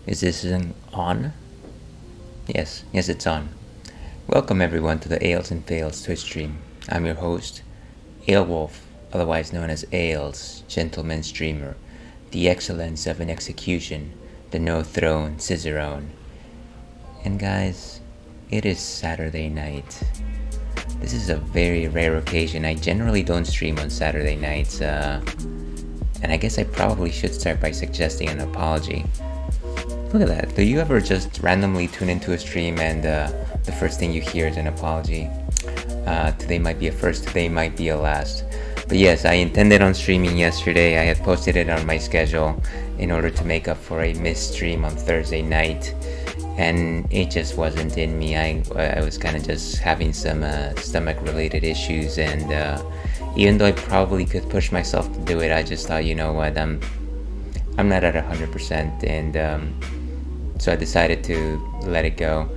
Is this on? Yes, it's on. Welcome everyone to the Ales and Fails Twitch stream. I'm your host, Aelwolf, otherwise known as Ales, gentleman streamer, the excellence of an execution, the no-throne Cicerone. And guys, it is Saturday night. This is a very rare occasion. I generally don't stream on Saturday nights, and I guess I probably should start by suggesting an apology. Look at that. Do you ever just randomly tune into a stream and the first thing you hear is an apology? Today might be a first, today might be a last. But yes, I intended on streaming yesterday. I had posted it on my schedule in order to make up for a missed stream on Thursday night. And it just wasn't in me. I was kind of just having some stomach related issues, and even though I probably could push myself to do it, I just thought, you know what, I'm not at 100%, and so I decided to let it go.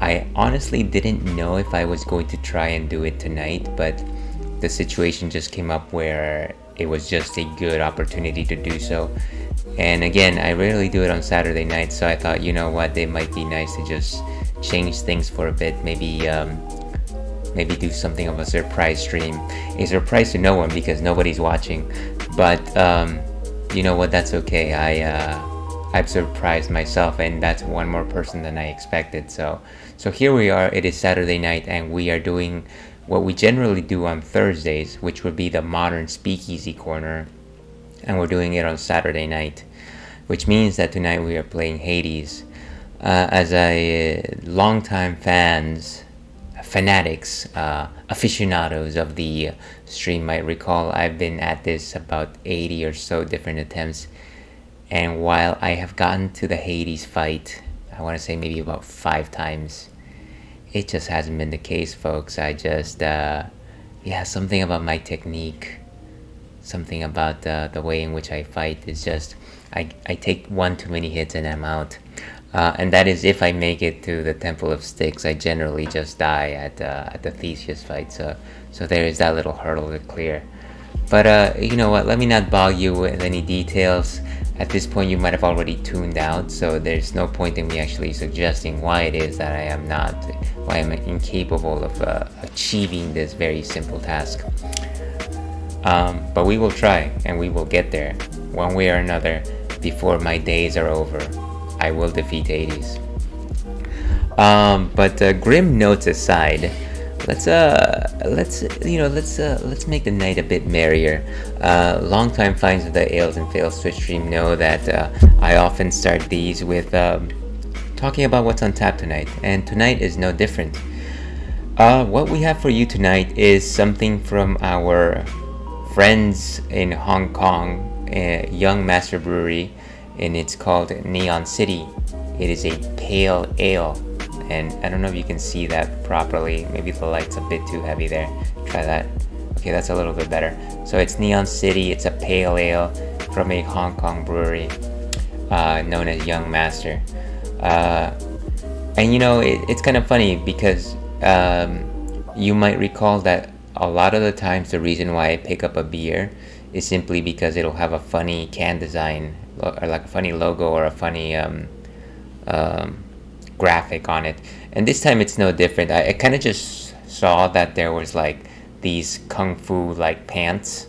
I honestly didn't know if I was going to try and do it tonight, but the situation just came up where it was just a good opportunity to do so. And again, I rarely do it on Saturday night, so I thought, you know what, it might be nice to just change things for a bit. Maybe do something of a surprise stream. A surprise to no one because nobody's watching. But you know what, that's okay. I've surprised myself, and that's one more person than I expected. So here we are. It is Saturday night, and we are doing what we generally do on Thursdays, which would be the Modern Speakeasy Corner. And we're doing it on Saturday night, which means that tonight we are playing Hades. As a longtime fanatics, aficionados of the stream might recall, I've been at this about 80 or so different attempts, and while I have gotten to the Hades fight, I want to say maybe about 5 times, it just hasn't been the case, folks. I just, something about my technique, something about the way in which I fight is just, I take one too many hits and I'm out. And that is if I make it to the Temple of Styx. I generally just die at the Theseus fight. So there is that little hurdle to clear. But you know what? Let me not bog you with any details. At this point, you might have already tuned out. So there's no point in me actually suggesting why it is that why I'm incapable of achieving this very simple task. But we will try, and we will get there, one way or another, before my days are over. I will defeat Hades. But grim notes aside, let's make the night a bit merrier. Longtime fans of the Ales and Fails Twitch stream know that I often start these with talking about what's on tap tonight, and tonight is no different. What we have for you tonight is something from our friends in Hong Kong, a young master brewery, and it's called Neon City. It is a pale ale, and I don't know if you can see that properly. Maybe the light's a bit too heavy there. Try that. Okay, that's a little bit better. So it's Neon City. It's a pale ale from a Hong Kong brewery known as Young Master. And you know, it's kind of funny because you might recall that a lot of the times the reason why I pick up a beer is simply because it'll have a funny can design, or like a funny logo or a funny graphic on it. And this time it's no different. I kind of just saw that there was like these kung fu like pants,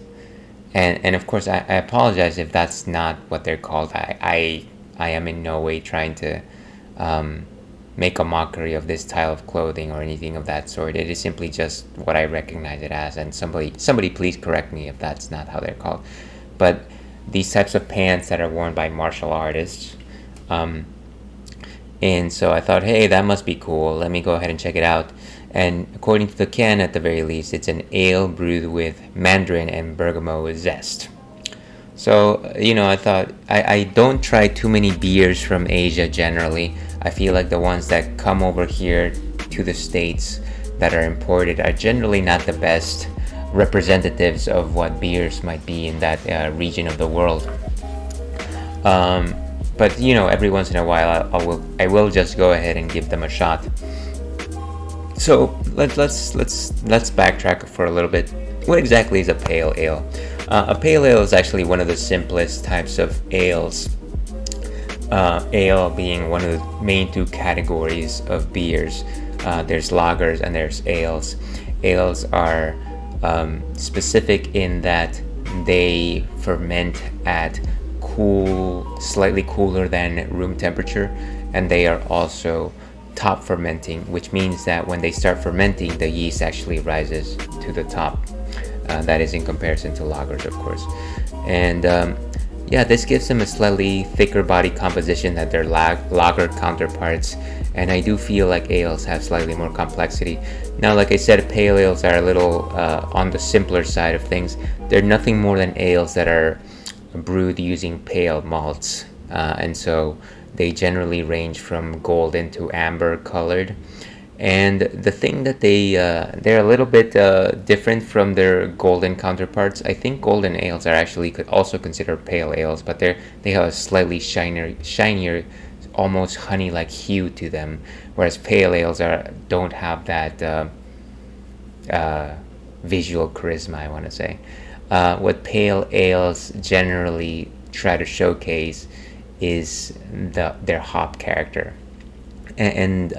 and of course I apologize if that's not what they're called. I am in no way trying to make a mockery of this style of clothing or anything of that sort. It is simply just what I recognize it as, and somebody please correct me if that's not how they're called. But these types of pants that are worn by martial artists, and so I thought, hey, that must be cool, let me go ahead and check it out. And according to the can, at the very least, it's an ale brewed with mandarin and bergamot zest. So, you know, I thought, I don't try too many beers from Asia generally. I feel like the ones that come over here to the States that are imported are generally not the best representatives of what beers might be in that region of the world. But, you know, every once in a while I will just go ahead and give them a shot. So let's backtrack for a little bit. What exactly is a pale ale? A pale ale is actually one of the simplest types of ales. Ale being one of the main two categories of beers. There's lagers and there's ales. Ales are specific in that they ferment at slightly cooler than room temperature, and they are also top fermenting, which means that when they start fermenting, the yeast actually rises to the top. That is in comparison to lagers, of course. And yeah, this gives them a slightly thicker body composition than their lager counterparts, and I do feel like ales have slightly more complexity. Now, like I said, pale ales are a little on the simpler side of things. They're nothing more than ales that are brewed using pale malts, and so they generally range from golden to amber colored. And the thing that they're a little bit different from their golden counterparts. I think golden ales are actually also considered pale ales, but they have a slightly shinier, almost honey-like hue to them, whereas pale ales don't have that visual charisma, I want to say. What pale ales generally try to showcase is their hop character, and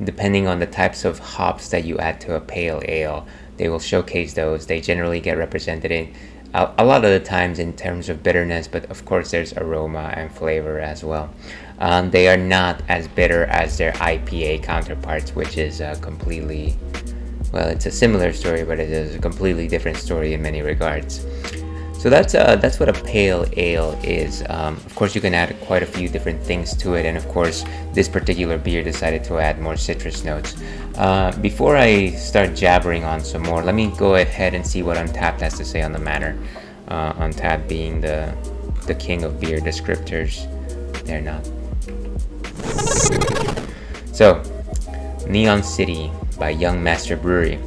depending on the types of hops that you add to a pale ale, they will showcase those. They generally get represented in a lot of the times in terms of bitterness, but of course there's aroma and flavor as well. They are not as bitter as their IPA counterparts, which is completely, well, it's a similar story, but it is a completely different story in many regards. So that's what a pale ale is. Of course, you can add quite a few different things to it, and of course, this particular beer decided to add more citrus notes. Before I start jabbering on some more, let me go ahead and see what Untappd has to say on the matter. Untappd being the king of beer descriptors. They're not. So, Neon City by Young Master Brewery.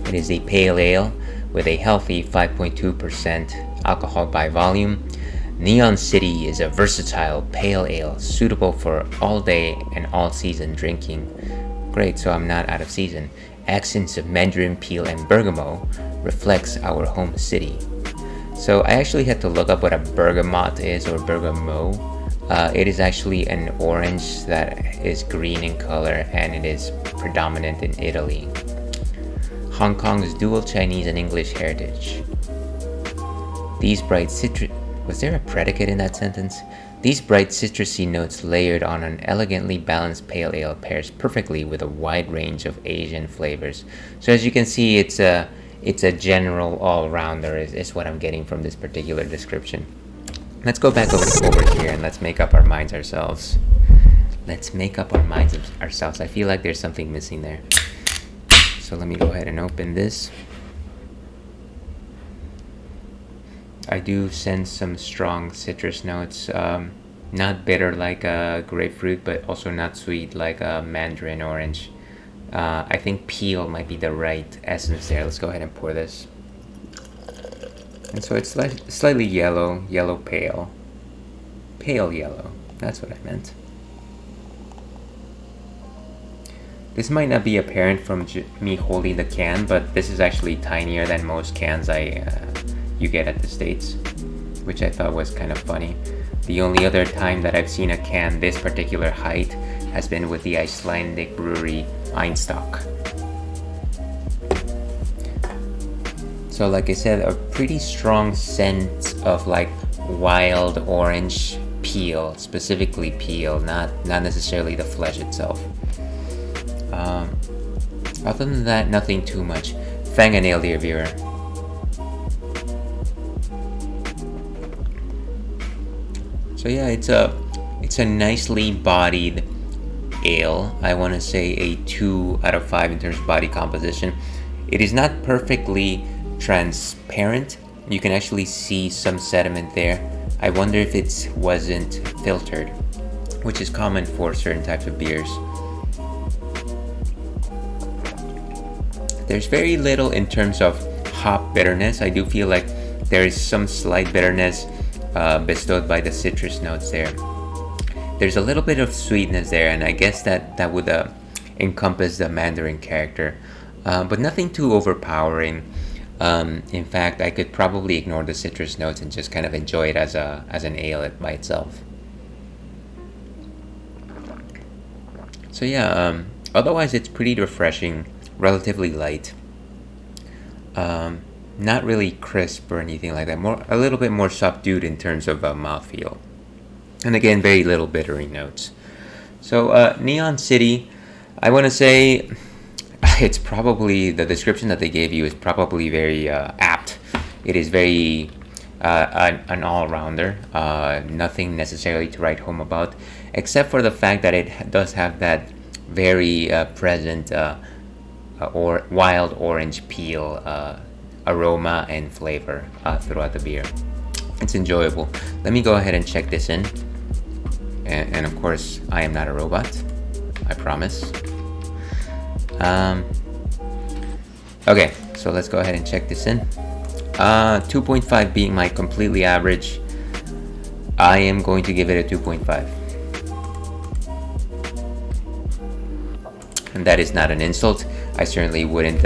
It is a pale ale with a healthy 5.2% alcohol by volume. Neon City is a versatile pale ale suitable for all day and all season drinking. Great, so I'm not out of season. Accents of mandarin peel and bergamot reflects our home city. So I actually had to look up what a bergamot is, or bergamot. It is actually an orange that is green in color, and it is predominant in Italy. Hong Kong's dual Chinese and English heritage. These bright was there a predicate in that sentence? These bright citrusy notes layered on an elegantly balanced pale ale pairs perfectly with a wide range of Asian flavors. So as you can see, it's a general all-rounder is what I'm getting from this particular description. Let's go back over here and let's make up our minds ourselves. I feel like there's something missing there. So let me go ahead and open this. I do sense some strong citrus notes, not bitter like a grapefruit, but also not sweet like a mandarin orange. I think peel might be the right essence there. Let's go ahead and pour this. And so it's slightly yellow pale. Pale yellow, that's what I meant. This might not be apparent from me holding the can, but this is actually tinier than most cans you get at the States, which I thought was kind of funny. The only other time that I've seen a can this particular height has been with the Icelandic brewery Einstock. So like I said, a pretty strong sense of like wild orange peel, specifically peel, not necessarily the flesh itself. Other than that, nothing too much. Fang a nail, dear viewer. So yeah, it's a nicely bodied ale. I want to say a 2 out of 5 in terms of body composition. It is not perfectly transparent. You can actually see some sediment there. I wonder if it wasn't filtered, which is common for certain types of beers. There's very little in terms of hop bitterness. I do feel like there is some slight bitterness bestowed by the citrus notes there. There's a little bit of sweetness there, and I guess that would encompass the mandarin character, but nothing too overpowering. In fact, I could probably ignore the citrus notes and just kind of enjoy it as an ale by itself. So yeah, otherwise it's pretty refreshing, relatively light. Not really crisp or anything like that. A little bit more subdued in terms of mouthfeel, and again, very little bittery notes. So Neon City, I want to say it's probably, the description that they gave you is probably very apt. It is very an all-rounder, nothing necessarily to write home about, except for the fact that it does have that very present or wild orange peel aroma and flavor throughout the beer. It's enjoyable. Let me go ahead and check this in. And of course, I am not a robot. I promise. Okay, so let's go ahead and check this in. 2.5 being my completely average, I am going to give it a 2.5. And that is not an insult. I certainly wouldn't,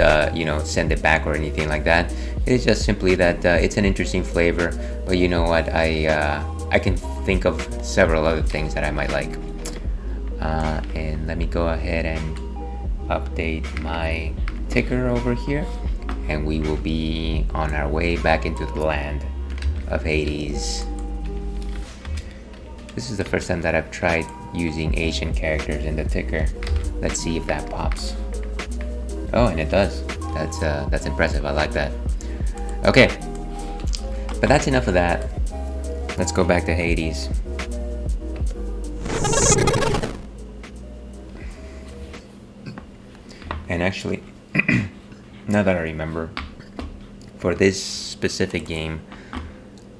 send it back or anything like that. It's just simply that it's an interesting flavor. But you know what? I can think of several other things that I might like. And let me go ahead and update my ticker over here, and we will be on our way back into the land of Hades. This is the first time that I've tried using Asian characters in the ticker. Let's see if that pops. Oh, and it does. That's impressive. I like that. Okay, but that's enough of that. Let's go back to Hades. And actually, now that I remember, for this specific game,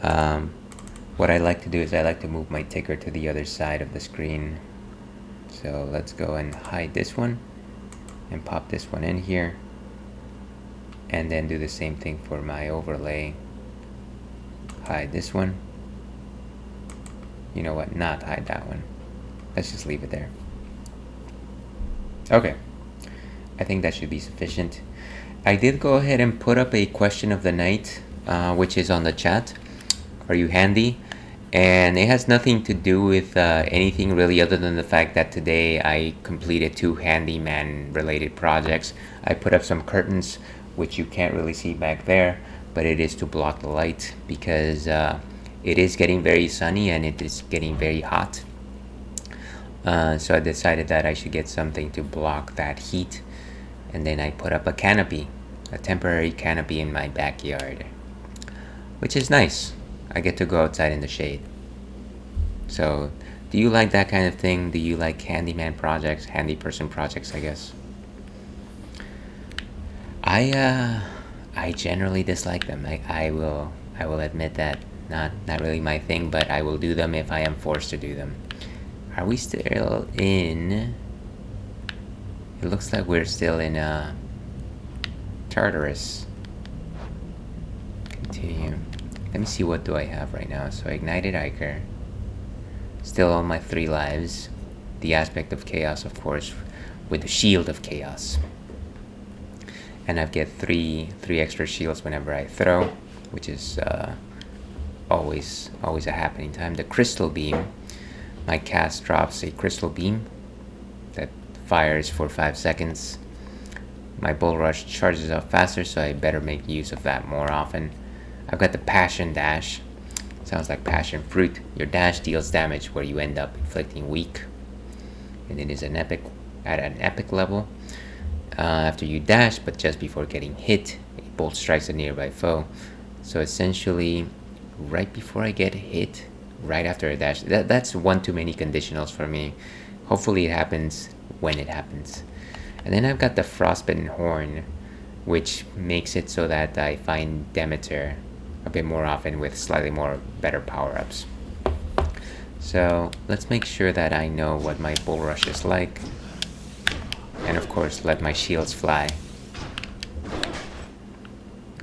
what I like to do is I like to move my ticker to the other side of the screen. So let's go and hide this one and pop this one in here, and then do the same thing for my overlay. Hide this one. You know what? Not hide that one. Let's just leave it there. Okay. I think that should be sufficient. I did go ahead and put up a question of the night, which is on the chat. Are you handy? And it has nothing to do with anything really, other than the fact that today I completed 2 handyman related projects. I put up some curtains, which you can't really see back there, but it is to block the light because it is getting very sunny and it is getting very hot. So I decided that I should get something to block that heat. And then I put up a canopy, a temporary canopy in my backyard, which is nice. I get to go outside in the shade. So, do you like that kind of thing? Do you like handyman projects, handy person projects, I guess? I generally dislike them. I will admit that not really my thing, but I will do them if I am forced to do them. Are we still in? It looks like we're still in Tartarus. Continue. Let me see, what do I have right now? So ignited Iker. Still on my 3 lives. The aspect of chaos, of course, with the shield of chaos. And I get 3 extra shields whenever I throw, which is always a happening time. The crystal beam. My cast drops a crystal beam that fires for 5 seconds. My bull rush charges up faster, so I better make use of that more often. I've got the passion dash. Sounds like passion fruit. Your dash deals damage where you end up inflicting weak, and it is at an epic level. After you dash, but just before getting hit, a bolt strikes a nearby foe. So essentially, right before I get hit, right after a dash. That's one too many conditionals for me. Hopefully it happens when it happens. And then I've got the Frostbitten Horn, which makes it so that I find Demeter a bit more often with slightly more better power-ups. So let's make sure that I know what my bull rush is like. And of course, let my shields fly.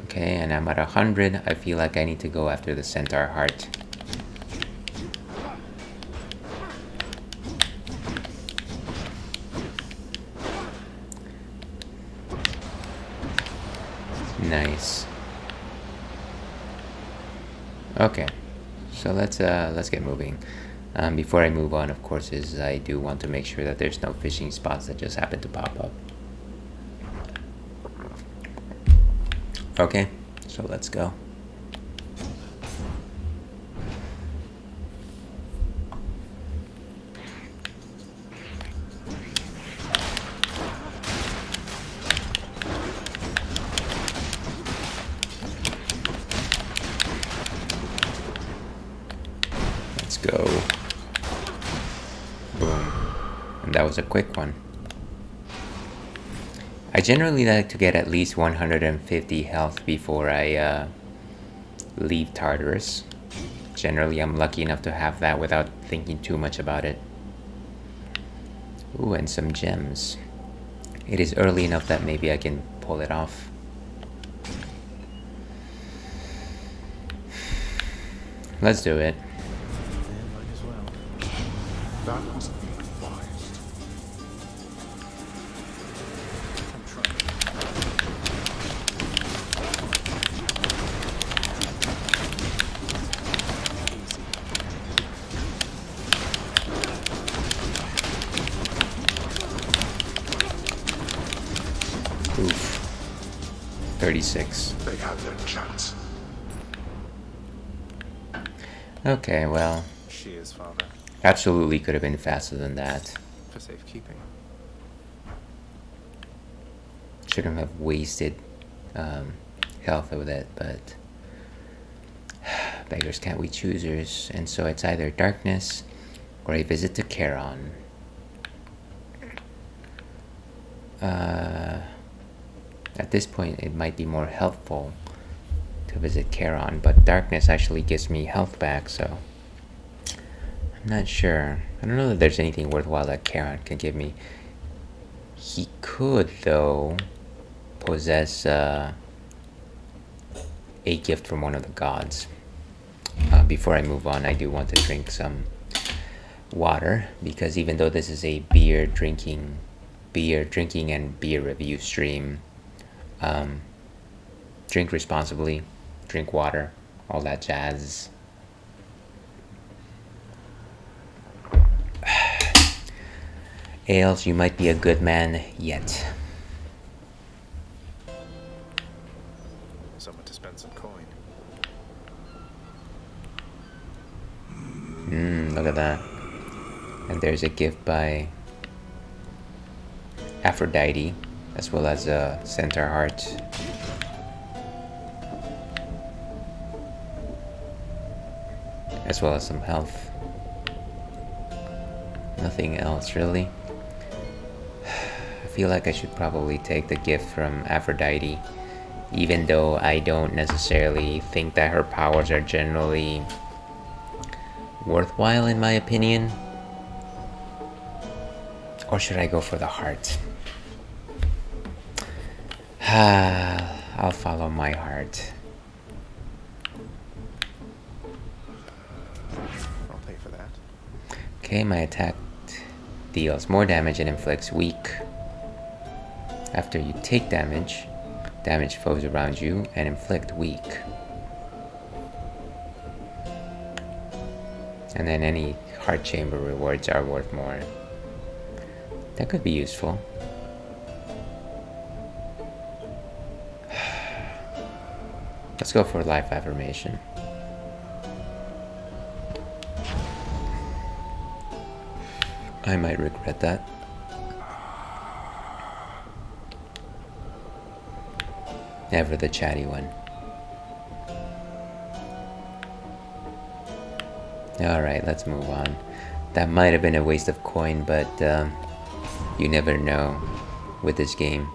Okay, and I'm at 100. I feel like I need to go after the Centaur Heart. Nice. Okay, so let's get moving. Before I move on, of course, is I do want to make sure that there's no fishing spots that just happen to pop up. Okay, so let's go. Let's go. Boom. And that was a quick one. I generally like to get at least 150 health before I leave Tartarus. Generally, I'm lucky enough to have that without thinking too much about it. Ooh, and some gems. It is early enough that maybe I can pull it off. Let's do it. Might as well. That was ill-advised. I'm trying. Oof. 36. They had their chance. Okay, well, She is, Father, absolutely could have been faster than that. for safekeeping. Shouldn't have wasted health with it, but beggars can't be choosers, and so it's either darkness or a visit to Charon. At this point, it might be more helpful to visit Charon, but darkness actually gives me health back, so I'm not sure. I don't know that there's anything worthwhile that Charon can give me. He could, though, possess a gift from one of the gods. Before I move on, I do want to drink some water, because even though this is a beer drinking and beer review stream, drink responsibly, drink water, all that jazz. Ales, you might be a good man yet. Someone to spend some coin. Look at that. And there's a gift by Aphrodite, as well as a centaur heart. As well as some health. Nothing else really. I feel like I should probably take the gift from Aphrodite, even though I don't necessarily think that her powers are generally worthwhile in my opinion. Or should I go for the heart? I'll follow my heart. I'll pay for that. Okay, my attack deals more damage and inflicts weak. After you take damage, damage foes around you and inflict weak. And then any heart chamber rewards are worth more. That could be useful. Let's go for life affirmation. I might regret that. Never the chatty one. Alright, let's move on. That might have been a waste of coin, but you never know with this game.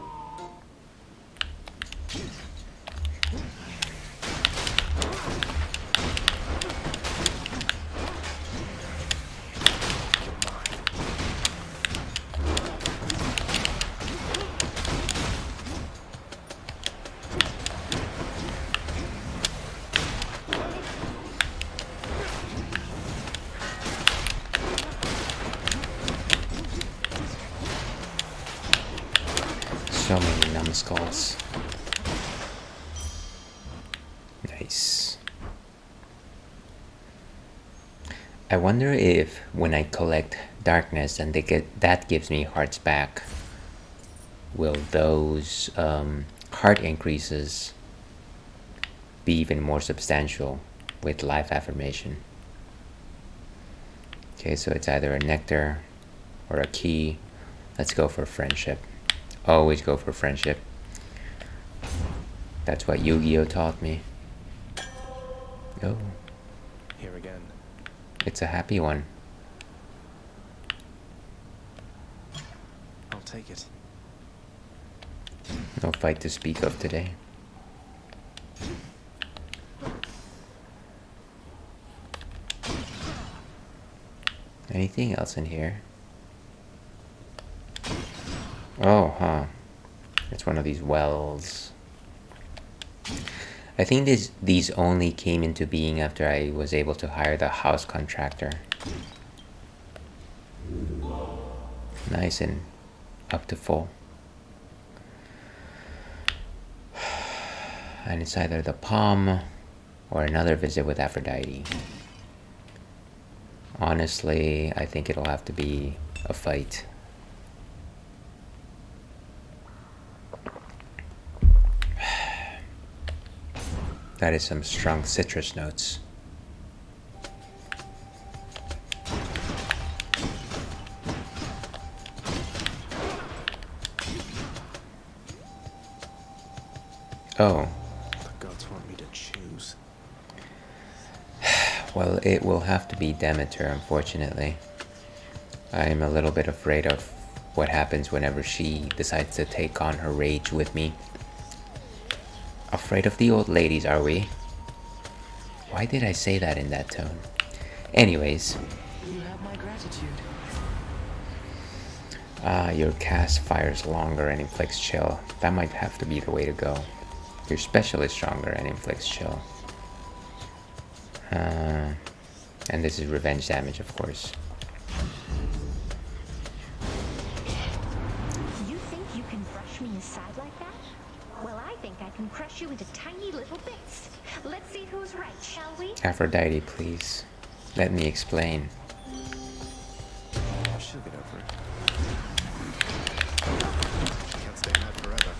So many numbskulls. Nice. I wonder if when I collect darkness and that gives me hearts back, will those heart increases be even more substantial with life affirmation? Okay, so it's either a nectar or a key. Let's go for friendship. Always go for friendship. That's what Yu-Gi-Oh taught me. Oh, Here again. it's a happy one. I'll take it. No fight to speak of today. Anything else in here? Oh, huh. It's one of these wells. I think these only came into being after I was able to hire the house contractor. Nice and up to full. And it's either the palm or another visit with Aphrodite. Honestly, I think it'll have to be a fight. That is some strong citrus notes. Oh. The gods want me to choose. Well, it will have to be Demeter, unfortunately. I'm a little bit afraid of what happens whenever she decides to take on her rage with me. Afraid of the old ladies, are we? Why did I say that in that tone? Anyways. You have my gratitude. Your cast fires longer and inflicts chill. That might have to be the way to go. Your special is stronger and inflicts chill. And this is revenge damage, of course. You think you can brush me aside like that? Well, I think I can crush you into tiny little bits. Let's see who's right, shall we? Aphrodite, please. Let me explain. She'll get over it. Can't stay mad forever.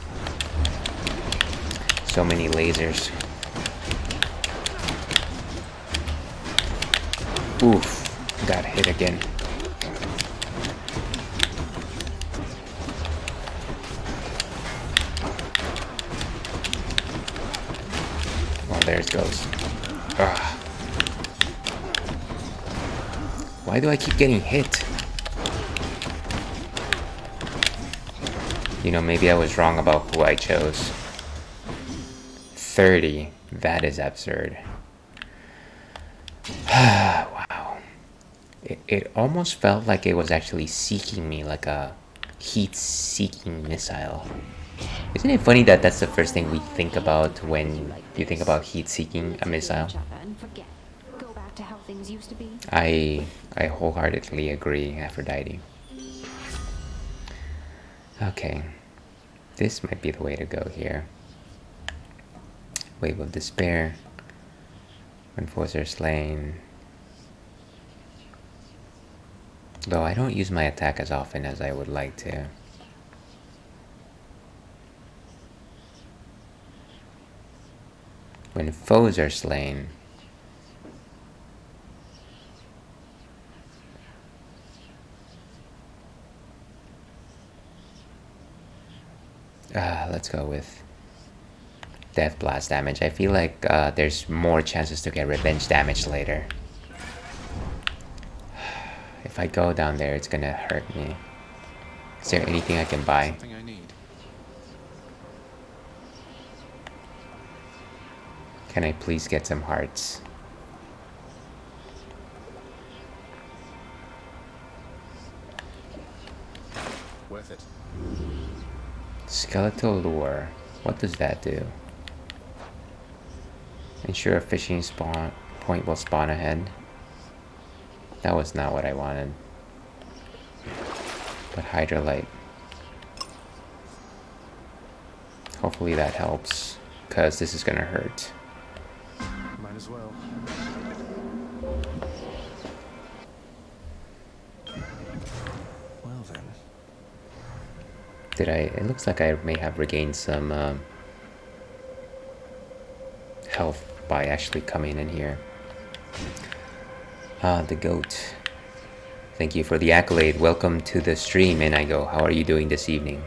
So many lasers. Oof, got hit again. Oh, there it goes. Ugh. Why do I keep getting hit? You know, maybe I was wrong about who I chose. 30. That is absurd. Wow. It almost felt like it was actually seeking me, like a heat-seeking missile. Isn't it funny that that's the first thing we think about when you think about heat-seeking a missile? Go back to how things used to be. I wholeheartedly agree, Aphrodite. Okay. This might be the way to go here. Wave of Despair. When foes are slain. Though I don't use my attack as often as I would like to. When foes are slain. Let's go with Death Blast damage. I feel like there's more chances to get revenge damage later. If I go down there, it's gonna hurt me. Is there anything I can buy? Something I need. Can I please get some hearts? Worth it. Skeletal Lure. What does that do? Ensure a fishing spawn point will spawn ahead. That was not what I wanted. But Hydrolite. Hopefully that helps, because this is gonna hurt. Might as well. did I? It looks like I may have regained some health by actually coming in here. The goat. Thank you for the accolade. Welcome to the stream, Inigo. How are you doing this evening?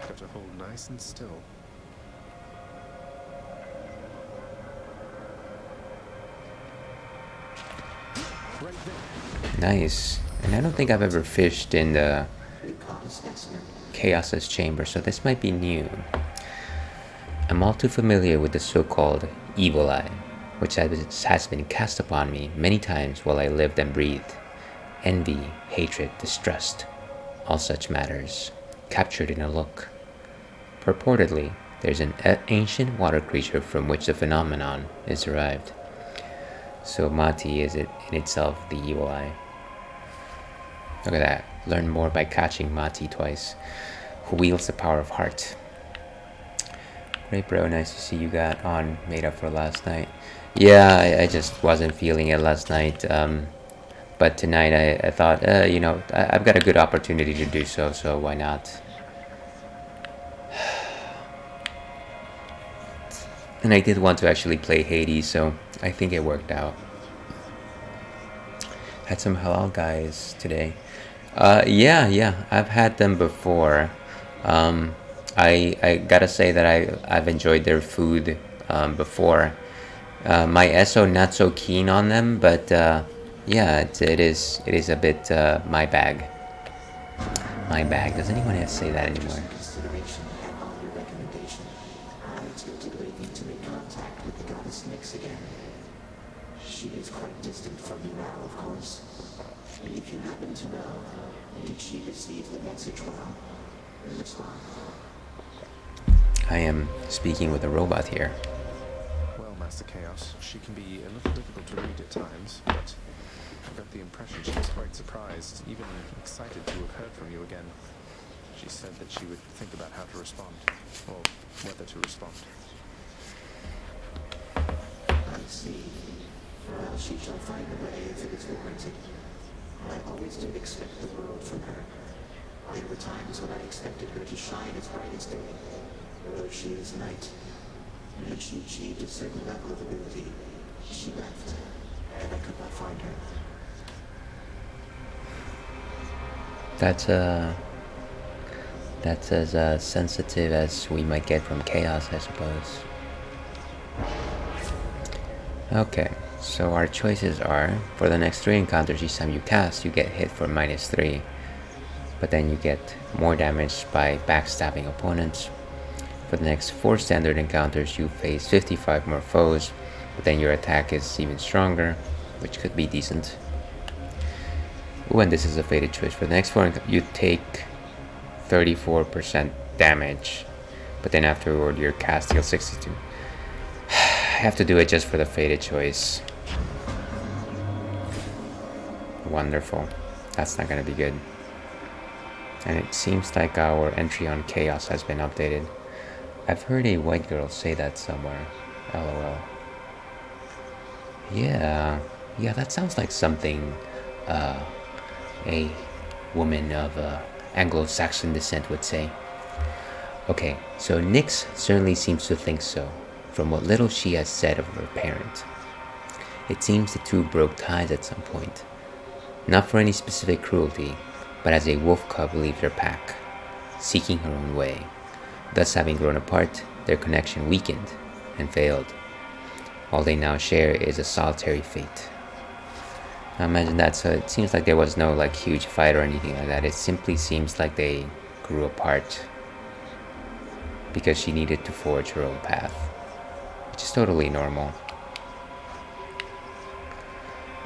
Got to hold nice and still. Right there. Nice. And I don't think I've ever fished in the Chaos's chamber, so this might be new. I'm all too familiar with the so-called evil eye, which has been cast upon me many times while I lived and breathed. Envy, hatred, distrust, all such matters, captured in a look. Purportedly, there's an ancient water creature from which the phenomenon is derived. So Mati is it in itself the evil eye. Look at that. Learn more by catching Mati twice, who wields the power of heart. Great, bro. Nice to see you got on made up for last night. Yeah, I just wasn't feeling it last night. But tonight I thought, you know, I've got a good opportunity to do so, so why not? And I did want to actually play Hades, so I think it worked out. Had some halal guys today. Yeah, I've had them before. I gotta say that I've enjoyed their food before. My ESO not so keen on them, but yeah, it is a bit my bag. My bag. Does anyone else say that anymore? She is quite distant from you now, of course. If you happen to know, did she receive the message well? Respond. I am speaking with a robot here. Well, Master Chaos, she can be a little difficult to read at times, but I got the impression she was quite surprised, even excited to have heard from you again. She said that she would think about how to respond, or whether to respond. I see. Well, she shall find a way if it is warranted. I always did expect the world from her. There were times when I expected her to shine as bright as day. But she is light. When she achieved a certain level of ability, she left, and I could not find her. That's as sensitive as we might get from Chaos, I suppose. Okay, so our choices are, for the next 3 encounters each time you cast, you get hit for -3. But then you get more damage by backstabbing opponents. For the next 4 standard encounters, you face 55 more foes, but then your attack is even stronger, which could be decent. Ooh, and this is a fated choice. For the next 4, you take 34% damage, but then afterward your cast deals 62. I have to do it just for the fated choice. Wonderful. That's not gonna be good. And it seems like our entry on Chaos has been updated. I've heard a white girl say that somewhere. LOL. Yeah, that sounds like something a woman of Anglo-Saxon descent would say. Okay, so Nyx certainly seems to think so, from what little she has said of her parent. It seems the two broke ties at some point, not for any specific cruelty, but as a wolf cub leaves her pack, seeking her own way. Thus, having grown apart, their connection weakened and failed. All they now share is a solitary fate. Now imagine that, so it seems like there was no like huge fight or anything like that. It simply seems like they grew apart because she needed to forge her own path, which is totally normal.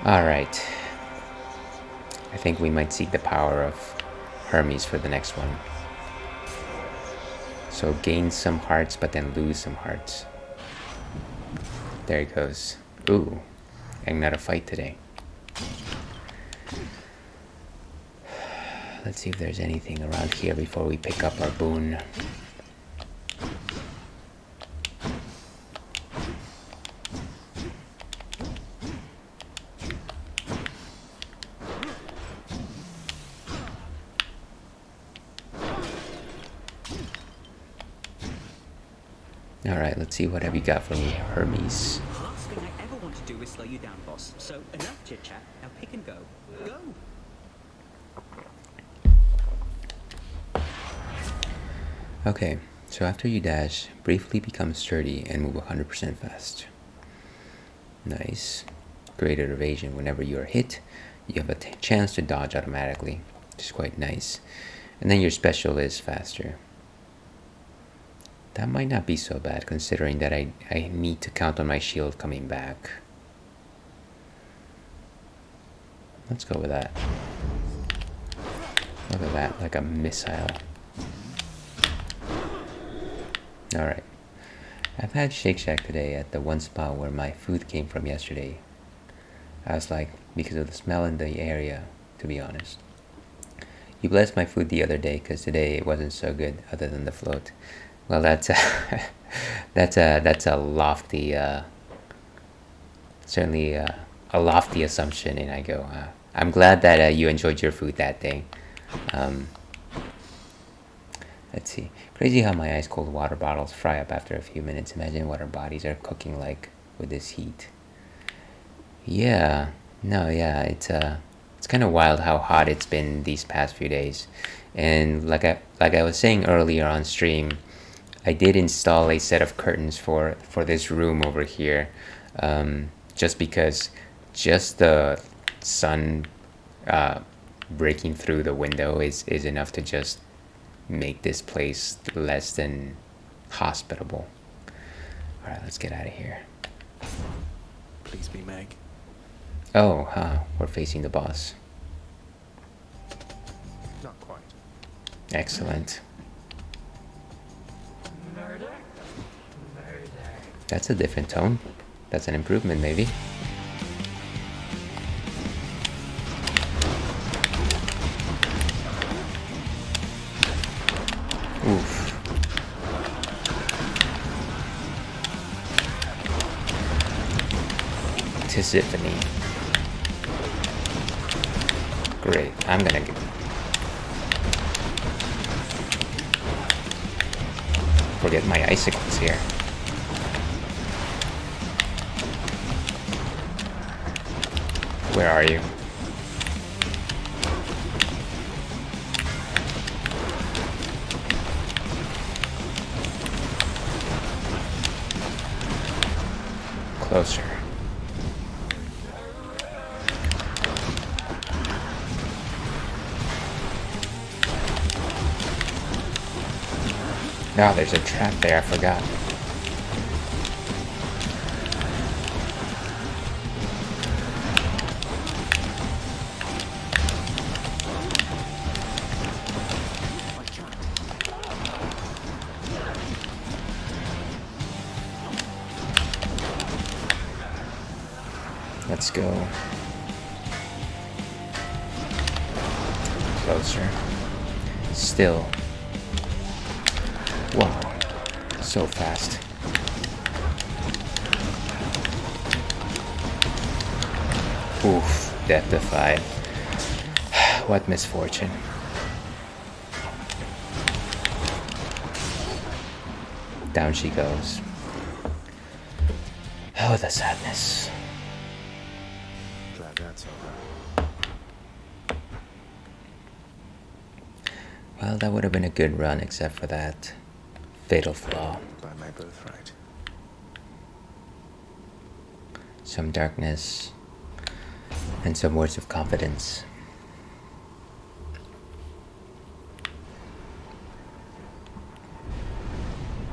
Alright. I think we might seek the power of Hermes for the next one. So gain some hearts, but then lose some hearts. There it goes. Ooh, and not a fight today. Let's see if there's anything around here before we pick up our boon. Alright, let's see what have you got for me, Hermes. Last thing I ever want to do is slow you down, boss. So enough chit chat. Now pick and go. Go. Okay, so after you dash, briefly become sturdy and move 100% fast. Nice. Greater evasion. Whenever you are hit, you have a chance to dodge automatically, which is quite nice. And then your special is faster. That might not be so bad considering that I need to count on my shield coming back. Let's go with that. Look at that, like a missile. Alright. I've had Shake Shack today at the one spot where my food came from yesterday. I was like, because of the smell in the area, to be honest. You blessed my food the other day because today it wasn't so good other than the float. Well, that's a lofty, certainly a lofty assumption, and I go, I'm glad that you enjoyed your food that day. Let's see. Crazy how my ice cold water bottles fry up after a few minutes. Imagine what our bodies are cooking like with this heat. Yeah, no, yeah, it's kind of wild how hot it's been these past few days. And like I was saying earlier on stream, I did install a set of curtains for this room over here, just because just the sun breaking through the window is enough to just make this place less than hospitable. All right, let's get out of here. Please be Meg. Oh, we're facing the boss. Not quite. Excellent. That's a different tone. That's an improvement, maybe. Oof. Tisiphone. Great. I'm gonna forget my icicles here. Where are you? Closer. No, there's a trap there, I forgot. Let's go. Closer. Still. Whoa. So fast. Oof. Death defied. What misfortune. Down she goes. Oh, the sadness. Glad that's over. Well, that would have been a good run except for that fatal flaw. By my birthright. Some darkness and some words of confidence.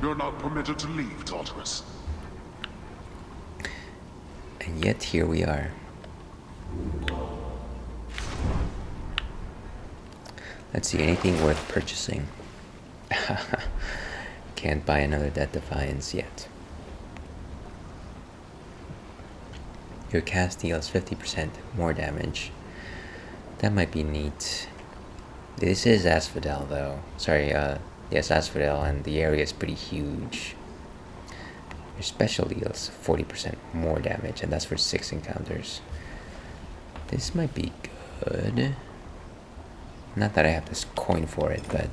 You're not permitted to leave, Tartarus. And yet here we are. Let's see, anything worth purchasing? Can't buy another Death Defiance yet. Your cast deals 50% more damage. That might be neat. This is Asphodel though. Sorry, yes, Asphodel, and the area is pretty huge. Your special deals 40% more damage, and that's for 6 encounters. This might be good. Not that I have this coin for it, but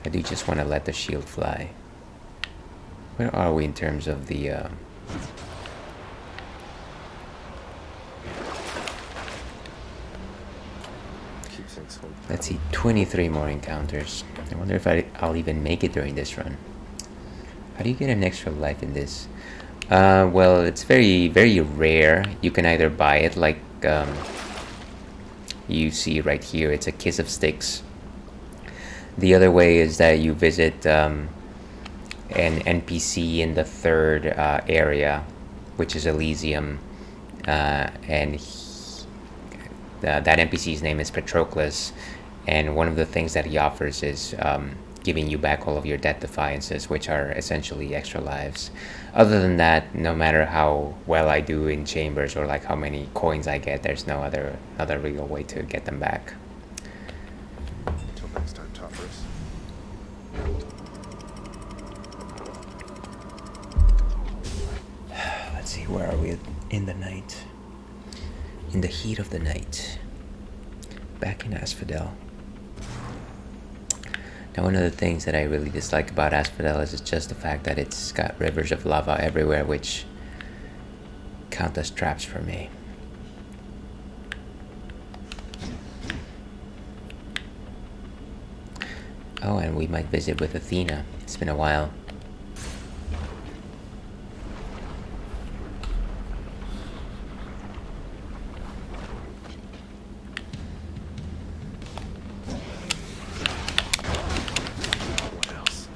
I do just want to let the shield fly. Where are we in terms of the... Keepsakes hold Let's see, 23 more encounters. I wonder if I'll even make it during this run. How do you get an extra life in this? Well, it's very, very rare. You can either buy it like you see right here. It's a kiss of sticks. The other way is that you visit an NPC in the third area, which is Elysium, and that NPC's name is Patroclus, and one of the things that he offers is giving you back all of your death defiances, which are essentially extra lives. Other than that, no matter how well I do in chambers or like how many coins I get, there's no other real way to get them back. until next time, Tartarus. Let's see, where are we in the night? In the heat of the night. Back in Asphodel. Now, one of the things that I really dislike about Asphodel is just the fact that it's got rivers of lava everywhere, which count as traps for me. Oh, and we might visit with Athena. It's been a while. What else?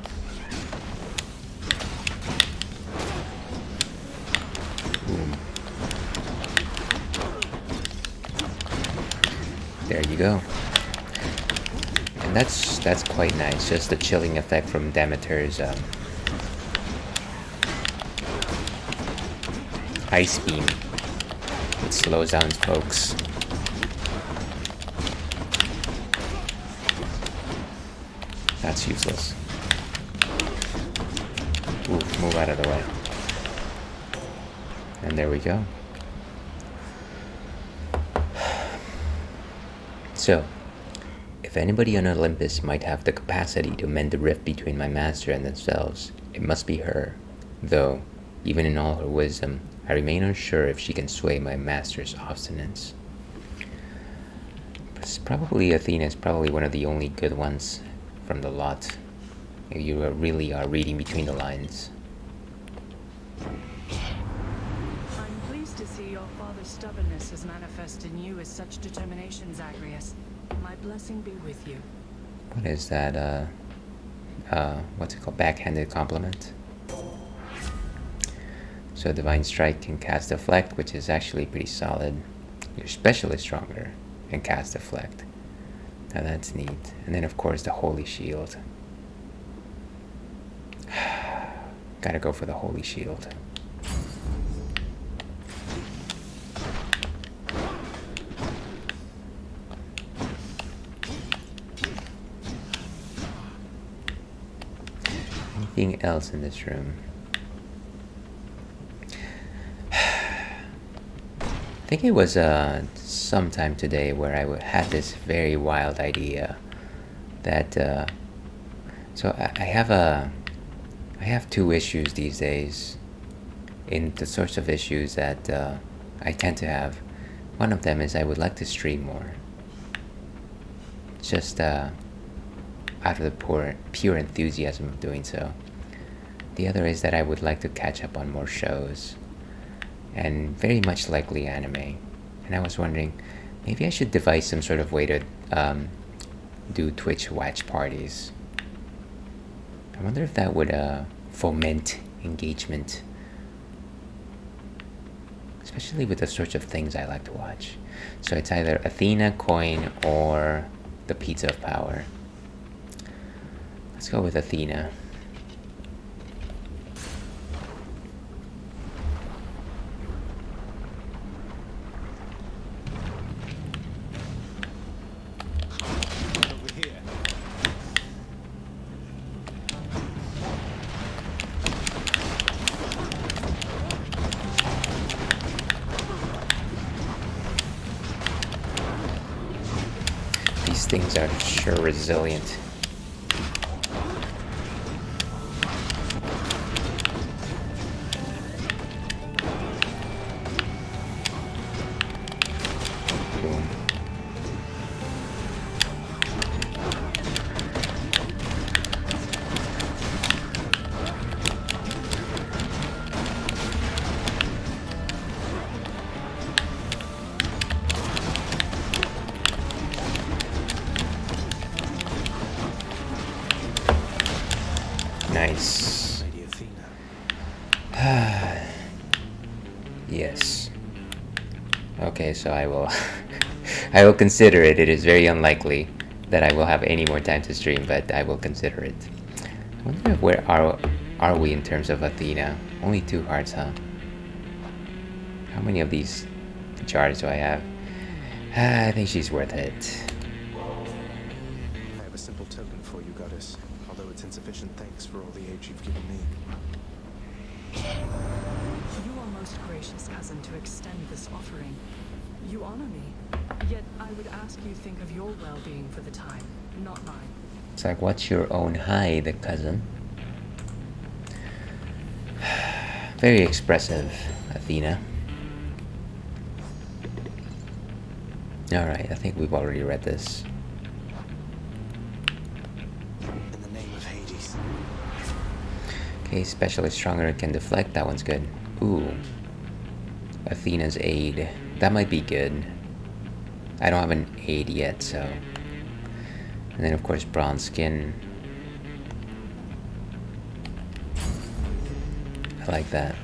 There you go. And that's quite nice. Just the chilling effect from Demeter's ice beam. It slows down folks. That's useless. Ooh, move out of the way. And there we go. So, if anybody on Olympus might have the capacity to mend the rift between my master and themselves, it must be her. Though, even in all her wisdom, I remain unsure if she can sway my master's obstinance. Probably Athena is probably one of the only good ones from the lot. If you really are reading between the lines. I'm pleased to see your father's stubbornness has manifested in you with such determination, Zagreus. My blessing be with you. What is that, what's it called? Backhanded compliment? So Divine Strike can cast Deflect, which is actually pretty solid. Your Special is stronger and cast Deflect. Now that's neat. And then of course the Holy Shield. Gotta go for the Holy Shield. Anything else in this room? I think it was sometime today where I had this very wild idea that so I have two issues these days in the sorts of issues that I tend to have. One of them is I would like to stream more, just out of the pure enthusiasm of doing so. The other is that I would like to catch up on more shows, and very much likely anime. And I was wondering, maybe I should devise some sort of way to do Twitch watch parties. I wonder if that would foment engagement, especially with the sorts of things I like to watch. So it's either Athena, Coin, or the Pizza of Power. Let's go with Athena. Over here. These things are sure resilient. Yes. Okay, so I will I will consider it. It is very unlikely that I will have any more time to stream, but I will consider it. I wonder where are we in terms of Athena? Only 2 hearts, huh? How many of these jars do I have? I think she's worth it. I have a simple token for you, Goddess, although it's insufficient thanks for all the aid you've given me. You are most gracious, cousin, to extend this offering. You honor me, yet I would ask you think of your well-being for the time, not mine. It's like, what's your own hide, cousin? Very expressive, Athena. Alright, I think we've already read this. In the name of Hades. Okay, specialist stronger can deflect. That one's good. Ooh. Athena's aid. That might be good. I don't have an aid yet, so. And then of course bronze skin. I like that.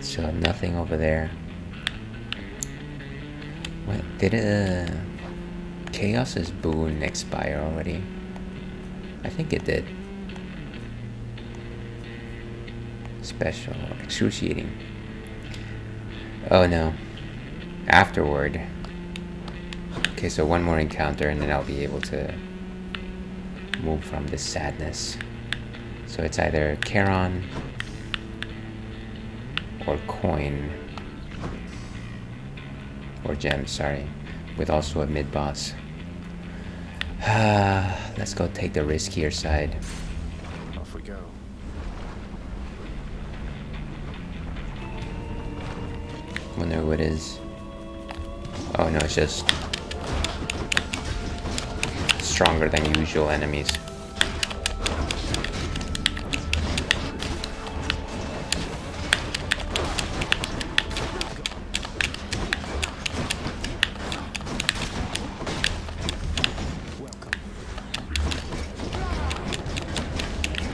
So nothing over there. What did Chaos's boon expire already? I think it did. Special, excruciating. Oh no. Afterward. Okay, so one more encounter and then I'll be able to move from this sadness. So it's either Charon or coin or gems, sorry, with also a mid-boss. Let's go take the riskier side. Off we go. Wonder who it is. Oh no, it's just stronger than usual enemies.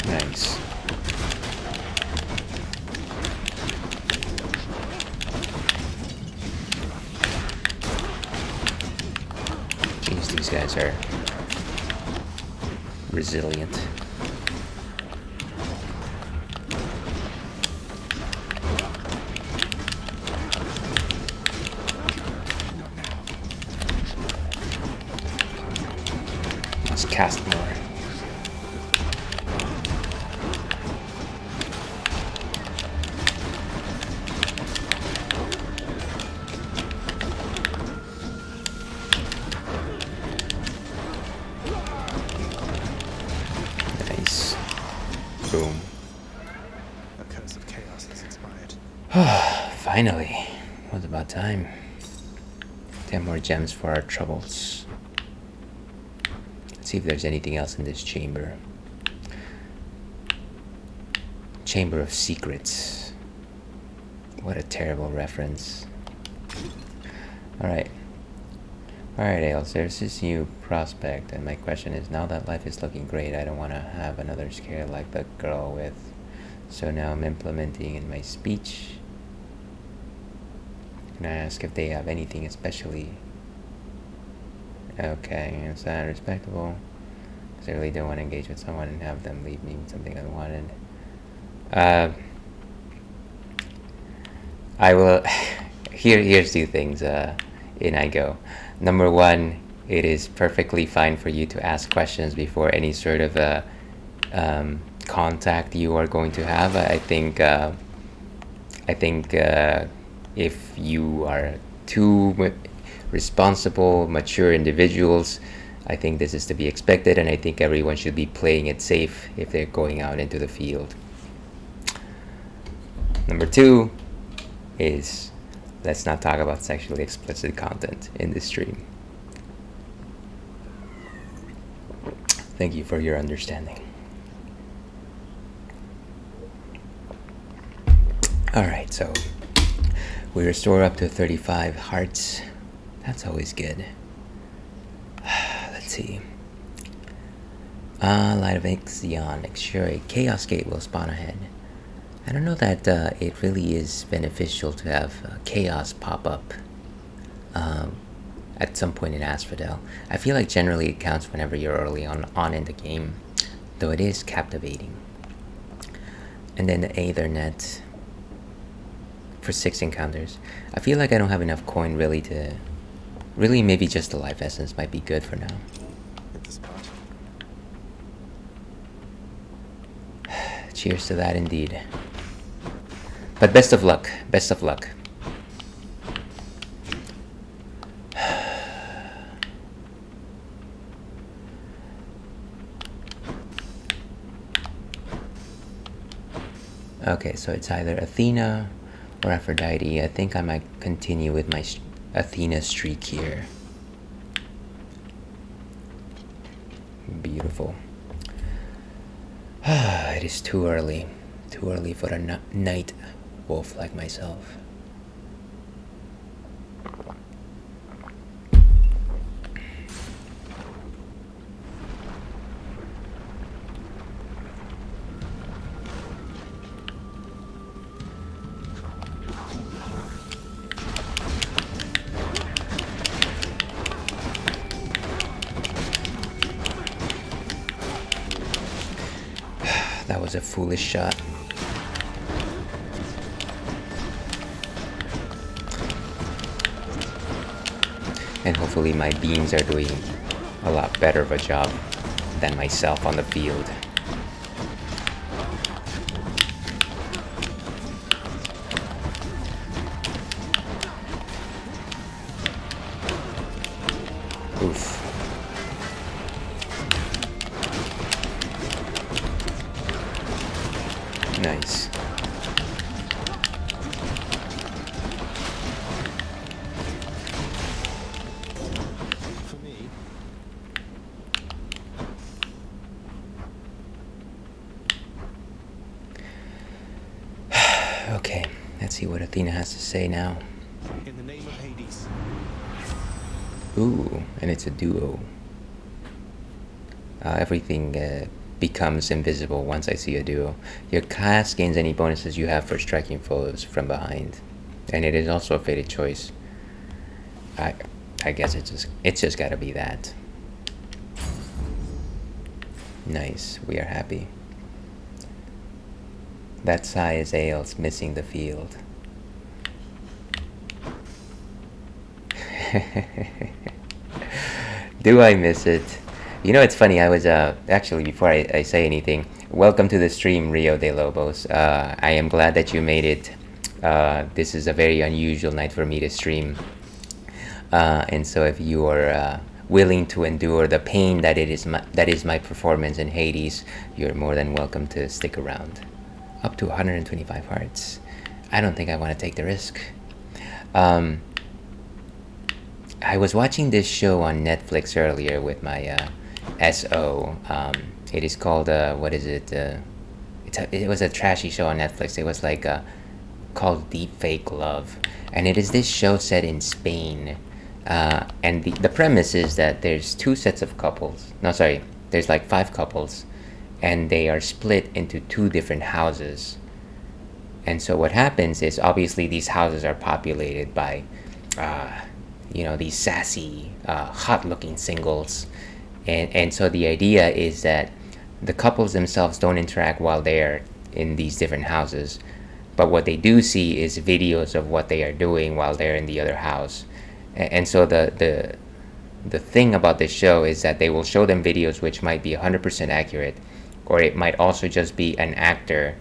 Nice. Jeez, these guys are resilient. Let's cast more. Nice. Boom. A curse of chaos has expired. Finally. It was about time. 10 more gems for our troubles. Let's see if there's anything else in this chamber. Chamber of Secrets. What a terrible reference. Alright. Alright, Ales, there's this new prospect, and my question is, now that life is looking great, I don't want to have another scare like the girl with. So now I'm implementing in my speech. Can I ask if they have anything especially? Okay, is that respectable? Because I really don't want to engage with someone and have them leave me with something unwanted. I will. Here's 2 things. In I go. Number 1, it is perfectly fine for you to ask questions before any sort of contact you are going to have. I think if you are 2 responsible, mature individuals, I think this is to be expected, and I think everyone should be playing it safe if they're going out into the field. Number 2 is, let's not talk about sexually explicit content in this stream. Thank you for your understanding. Alright, so we restore up to 35 hearts. That's always good. Let's see. Light of Ixion, sure, a Chaos Gate will spawn ahead. I don't know that it really is beneficial to have Chaos pop up at some point in Asphodel. I feel like generally it counts whenever you're early on in the game, though it is captivating. And then the Aethernet for 6 encounters. I feel like I don't have enough coin really to... Really, maybe just the Life Essence might be good for now. Hit the spot. Cheers to that indeed. But best of luck. Best of luck. Okay, so it's either Athena or Aphrodite. I think I might continue with my Athena streak here. Beautiful. It is too early. Too early for a night wolf like myself. That was a foolish shot. And hopefully my beams are doing a lot better of a job than myself on the field. Oof. Nice. For me, Okay, let's see what Athena has to say now. in the name of Hades, Ooh, and it's a duo. Everything becomes invisible once I see a duo. Your class gains any bonuses you have for striking foes from behind, and it is also a fated choice. I guess it's just gotta be that. Nice, we are happy. That sigh is Ael's missing the field. Do I miss it? You know, it's funny, I was, actually, before I say anything, welcome to the stream, Rio de Lobos. I am glad that you made it. This is a very unusual night for me to stream. And so if you are willing to endure the pain that is my performance in Hades, you're more than welcome to stick around. Up to 125 hearts. I don't think I want to take the risk. I was watching this show on Netflix earlier with my SO. It is called, what is it? It was a trashy show on Netflix. It was like called Deep Fake Love. And it is this show set in Spain. And the premise is that there's two sets of couples. No, sorry. There's like 5 couples. And they are split into 2 different houses. And so what happens is, obviously these houses are populated by these sassy, hot-looking singles. And so the idea is that the couples themselves don't interact while they're in these different houses. But what they do see is videos of what they are doing while they're in the other house. And so the thing about this show is that they will show them videos which might be 100% accurate, or it might also just be an actor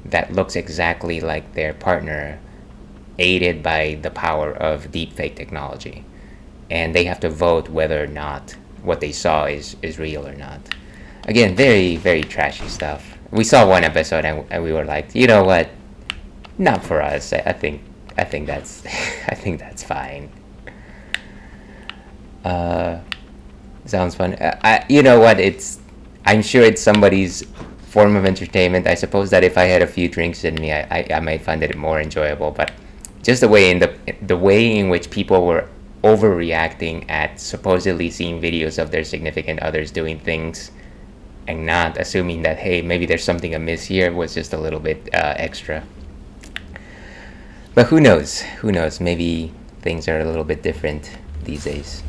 that looks exactly like their partner, aided by the power of deepfake technology. And they have to vote whether or not what they saw is real or not. Again, very, very trashy stuff. We saw one episode and we were like, you know what? Not for us. I think that's I think that's fine. Sounds fun. You know what? I'm sure it's somebody's form of entertainment. I suppose that if I had a few drinks in me, I might find it more enjoyable. But just the way in which people were overreacting at supposedly seeing videos of their significant others doing things and not assuming that, hey, maybe there's something amiss here, was just a little bit extra. But who knows? Who knows? Maybe things are a little bit different these days.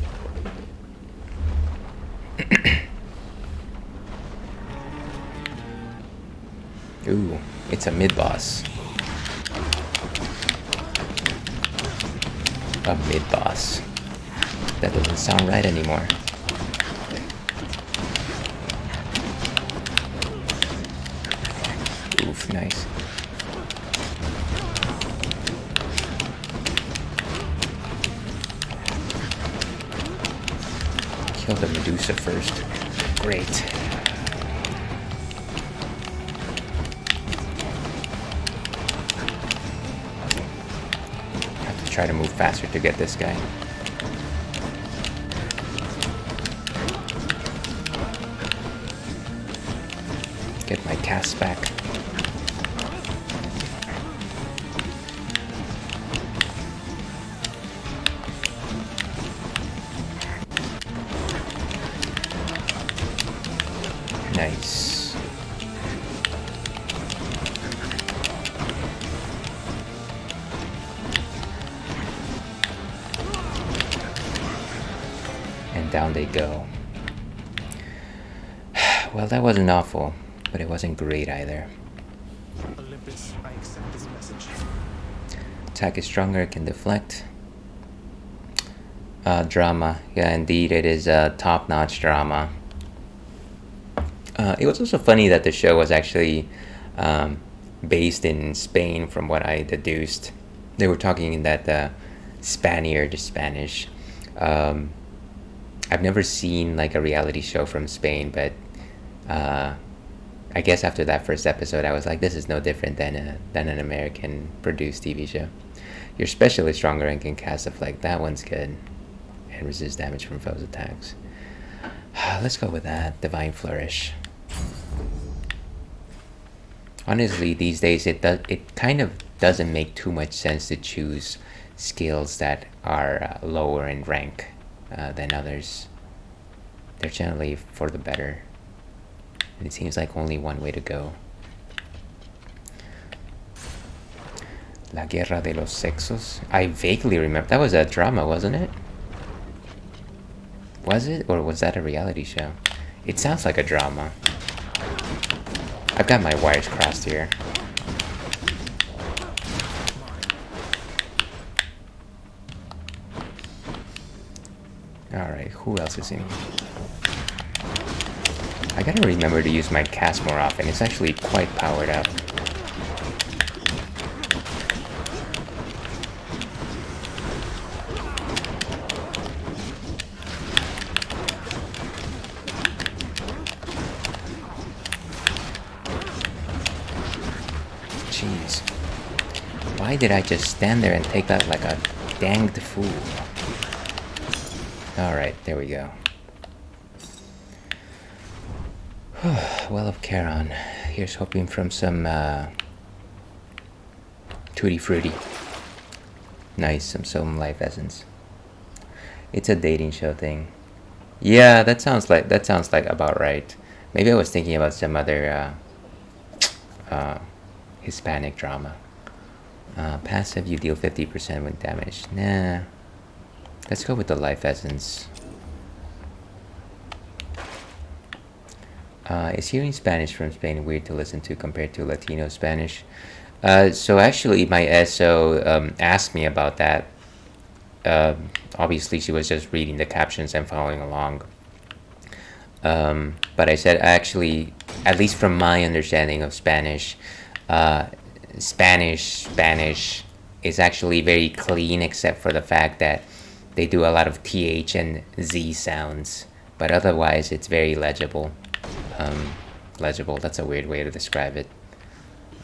Ooh, it's a mid-boss. A mid-boss. That doesn't sound right anymore. Oof, nice. Kill the Medusa first. Great. Have to try to move faster to get this guy. Get my cast back. Nice. And down they go. Well, that wasn't awful, but it wasn't great either. Olympus, I accept this message. Attack is stronger, can deflect. Drama. Yeah, indeed, it is a top-notch drama. It was also funny that the show was actually based in Spain, from what I deduced. They were talking in that Spaniard Spanish. I've never seen like a reality show from Spain, but I guess after that first episode, I was like, this is no different than an American produced TV show. You're specially stronger and can cast deflect. That one's good. And resist damage from foes' attacks. Let's go with that. Divine Flourish. Honestly, these days it kind of doesn't make too much sense to choose skills that are lower in rank than others. They're generally for the better. And it seems like only one way to go. La Guerra de los Sexos. I vaguely remember. That was a drama, wasn't it? Was it? Or was that a reality show? It sounds like a drama. I've got my wires crossed here. Alright, who else is in? I gotta remember to use my cast more often. It's actually quite powered up. Jeez. Why did I just stand there and take that like a danged fool? Alright, there we go. Well of Charon. Here's hoping from some Tutti Frutti. Nice, some life essence. It's a dating show thing. Yeah, that sounds like about right. Maybe I was thinking about some other Hispanic drama. Passive, you deal 50% with damage. Nah. Let's go with the life essence. Is hearing Spanish from Spain weird to listen to compared to Latino Spanish? So actually my SO asked me about that. Obviously she was just reading the captions and following along. But I said actually, at least from my understanding of Spanish, Spanish is actually very clean, except for the fact that they do a lot of TH and Z sounds, but otherwise it's very legible. Legible, that's a weird way to describe it.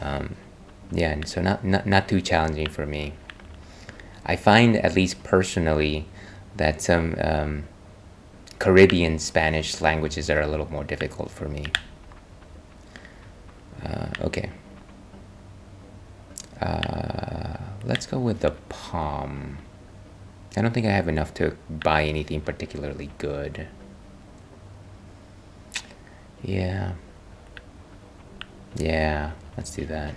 Yeah, and so not too challenging for me. I find, at least personally, that some Caribbean Spanish languages are a little more difficult for me. Okay. Let's go with the palm. I don't think I have enough to buy anything particularly good. Yeah. Yeah, let's do that.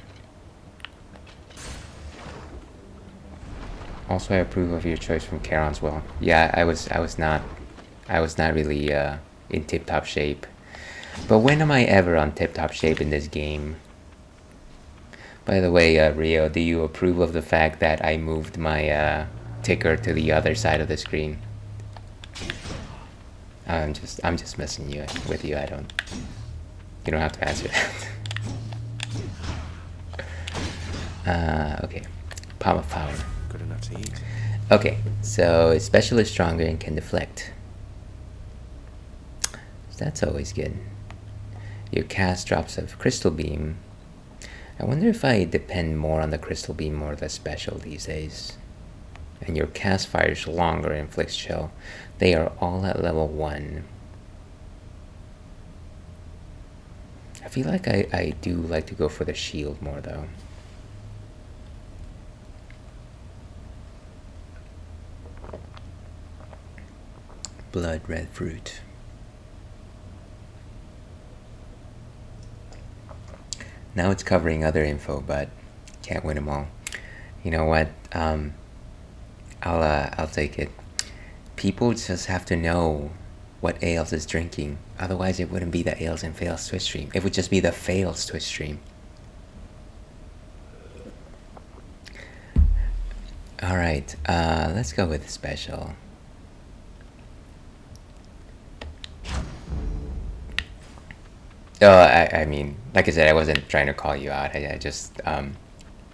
Also, I approve of your choice from Charon's well. Yeah, I was not really in tip-top shape. But when am I ever on tip-top shape in this game? By the way, Rio, do you approve of the fact that I moved my ticker to the other side of the screen? I'm just messing with you. You don't have to answer that. Okay, palm of power. Good enough to eat. Okay, so its special is stronger and can deflect. So that's always good. Your cast drops of crystal beam. I wonder if I depend more on the crystal beam or the special these days. And your cast fires longer and inflicts chill. They are all at level 1. I feel like I do like to go for the shield more though. Blood red fruit. Now it's covering other info, but can't win them all. You know what? I'll take it. People just have to know what Ales is drinking. Otherwise, it wouldn't be the Ales and Fails Twitch stream. It would just be the Fails Twitch stream. All right, let's go with the special. I mean, like I said, I wasn't trying to call you out. I just,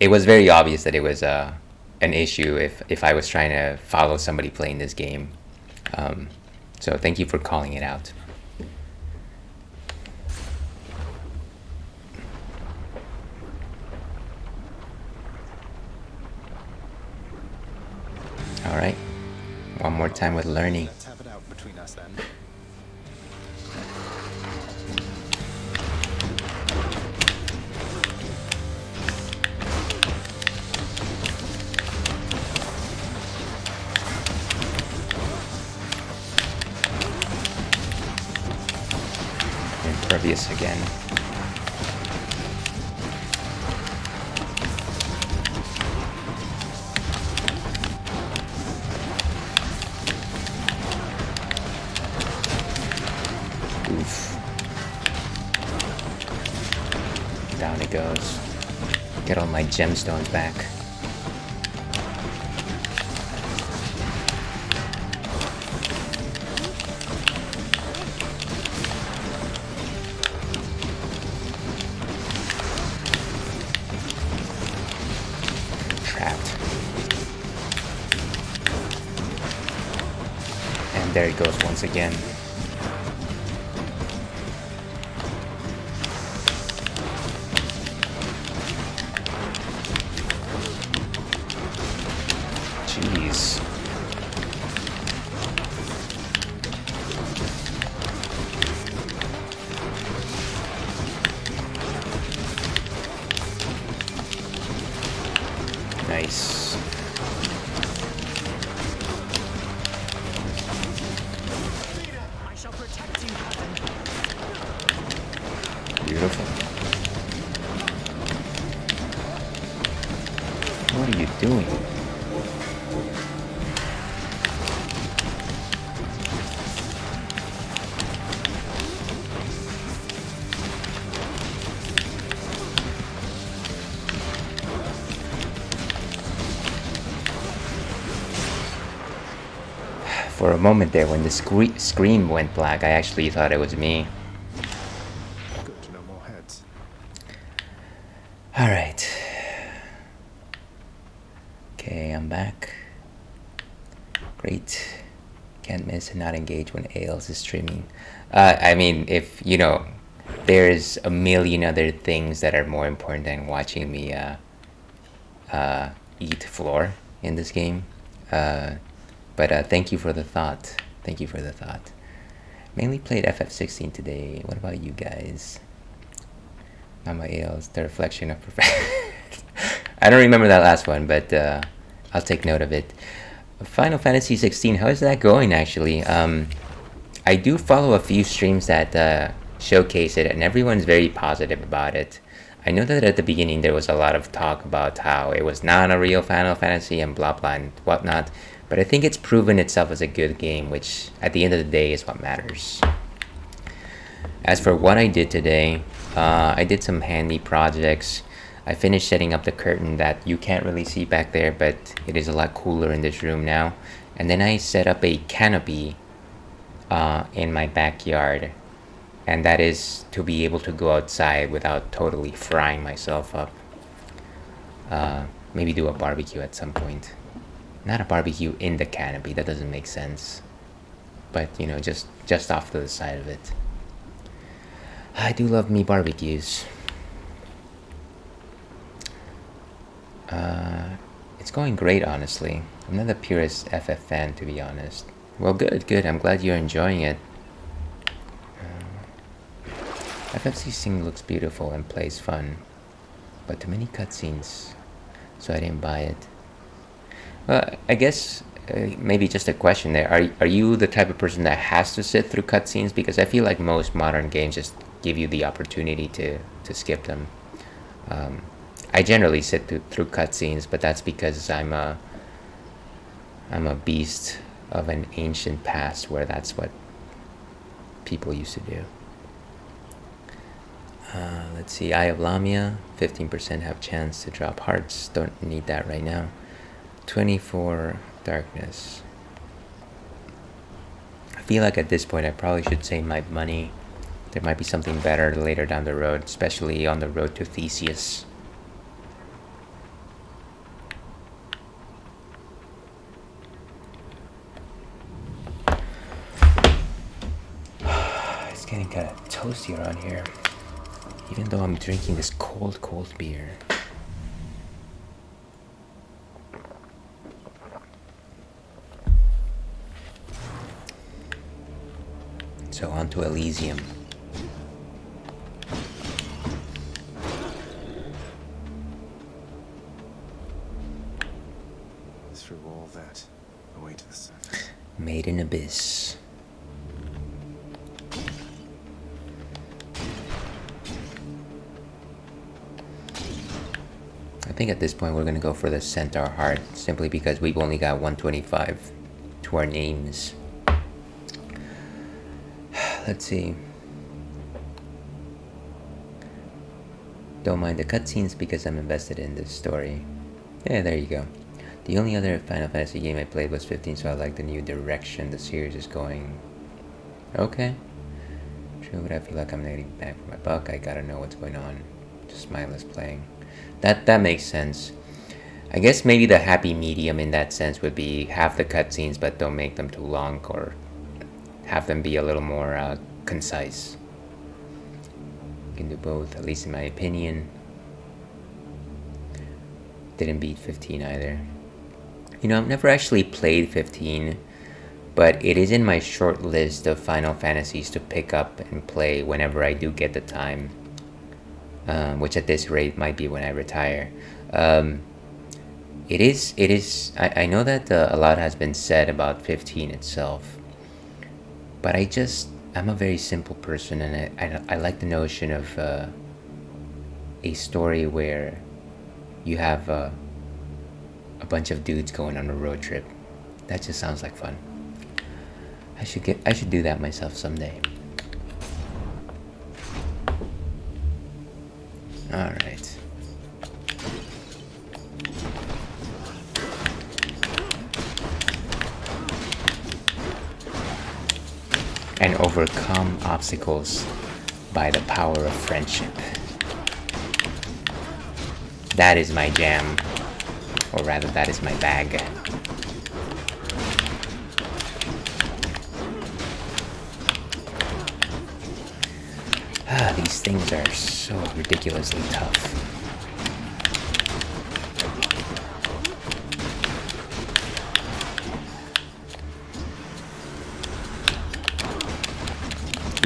it was very obvious that it was an issue if I was trying to follow somebody playing this game. So thank you for calling it out. All right, one more time with learning. Let's have it out between us then. Impervious again. Oof. Down it goes. Get all my gemstones back. There it goes once again. Jeez. Nice. Beautiful. What are you doing? For a moment there, when the screen went black, I actually thought it was me. Good to know more heads. All right. Okay, I'm back. Great. Can't miss and not engage when Ales is streaming. I mean, if, you know, there's a million other things that are more important than watching me eat floor in this game. But thank you for the thought. Thank you for the thought. Mainly played FF16 today. What about you guys? Mama Ales, the reflection of perfection. I don't remember that last one, but I'll take note of it. Final Fantasy 16, how is that going actually? I do follow a few streams that showcase it, and everyone's very positive about it. I know that at the beginning there was a lot of talk about how it was not a real Final Fantasy and blah blah and whatnot, but I think it's proven itself as a good game, which at the end of the day is what matters. As for what I did today, I did some handy projects. I finished setting up the curtain that you can't really see back there, but it is a lot cooler in this room now. And then I set up a canopy in my backyard, and that is to be able to go outside without totally frying myself up. Maybe do a barbecue at some point. Not a barbecue in the canopy, that doesn't make sense. But you know, just off to the side of it. I do love me barbecues. It's going great, honestly. I'm not the purest FF fan, to be honest. Well, good. I'm glad you're enjoying it. FF16 looks beautiful and plays fun, but too many cutscenes, so I didn't buy it. Well, I guess maybe just a question there. Are you the type of person that has to sit through cutscenes? Because I feel like most modern games just give you the opportunity to skip them. I generally sit through cutscenes, but that's because I'm a beast of an ancient past where that's what people used to do. Let's see, Eye of Lamia, 15% have chance to drop hearts. Don't need that right now. 24 darkness. I feel like at this point I probably should save my money. There might be something better later down the road, especially on the road to Theseus. It's getting kind of toasty around here, even though I'm drinking this cold beer. So on to Elysium. Through all that, away to the surface. Made in Abyss. I think at this point we're gonna go for the Centaur Heart, simply because we've only got 125 to our names. Let's see. Don't mind the cutscenes because I'm invested in this story. Yeah, there you go. The only other Final Fantasy game I played was 15, so I like the new direction the series is going. Okay. True, but I feel like I'm not getting back for my buck. I gotta know what's going on. Just mindless playing. That makes sense. I guess maybe the happy medium in that sense would be have the cutscenes, but don't make them too long, or have them be a little more concise. You can do both, at least in my opinion. Didn't beat 15 either. You know, I've never actually played 15, but it is in my short list of Final Fantasies to pick up and play whenever I do get the time. Which at this rate might be when I retire. It is. I know that a lot has been said about 15 itself, but I'm a very simple person, and I like the notion of a story where you have a bunch of dudes going on a road trip. That just sounds like fun. I should do that myself someday. All right. And overcome obstacles by the power of friendship. That is my jam, or rather that is my bag. These things are so ridiculously tough.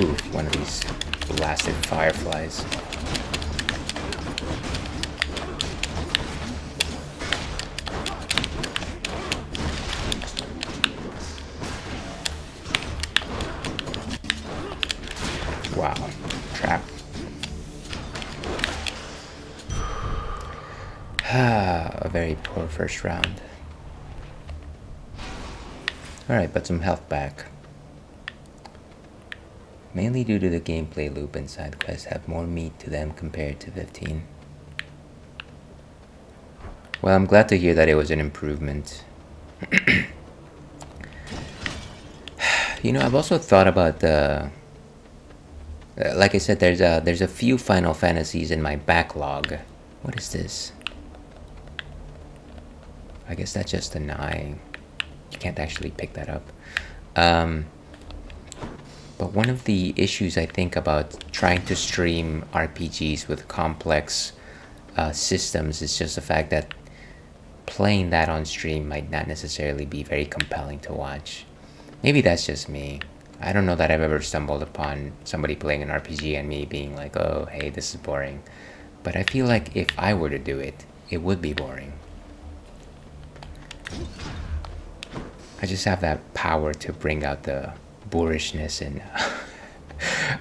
Ooh, one of these blasted fireflies. Wow. Trap. A very poor first round. Alright, but some health back. Mainly due to the gameplay loop and side quests have more meat to them compared to 15. Well, I'm glad to hear that it was an improvement. You know, I've also thought about the... like I said, there's a few Final Fantasies in my backlog. What is this? I guess that's just an eye. You can't actually pick that up. But one of the issues I think about trying to stream RPGs with complex systems is just the fact that playing that on stream might not necessarily be very compelling to watch. Maybe that's just me. I don't know that I've ever stumbled upon somebody playing an RPG and me being like, oh, hey, this is boring. But I feel like if I were to do it, it would be boring. I just have that power to bring out the boorishness and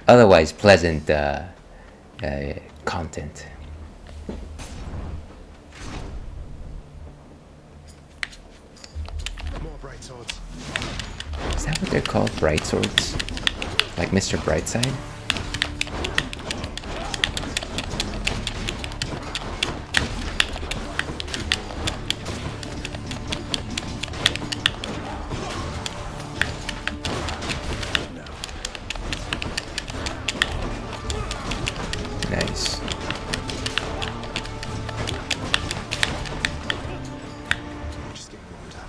otherwise pleasant content. More bright swords. Is that what they're called? Bright swords? Like Mr. Brightside? Nice. Just getting warmed up.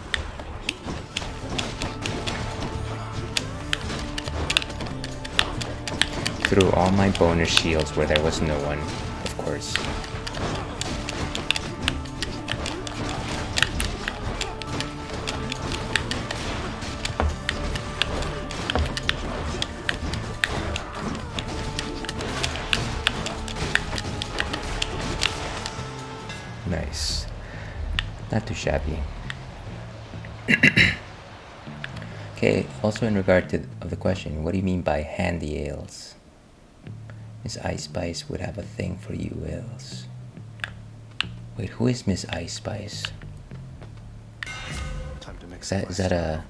Threw all my bonus shields where there was no one, of course. Nice. Not too shabby. Okay, also in regard to the question, what do you mean by handy ales? Miss Ice Spice would have a thing for you ales. Wait, who is Miss Ice Spice? Time to mix Is that a...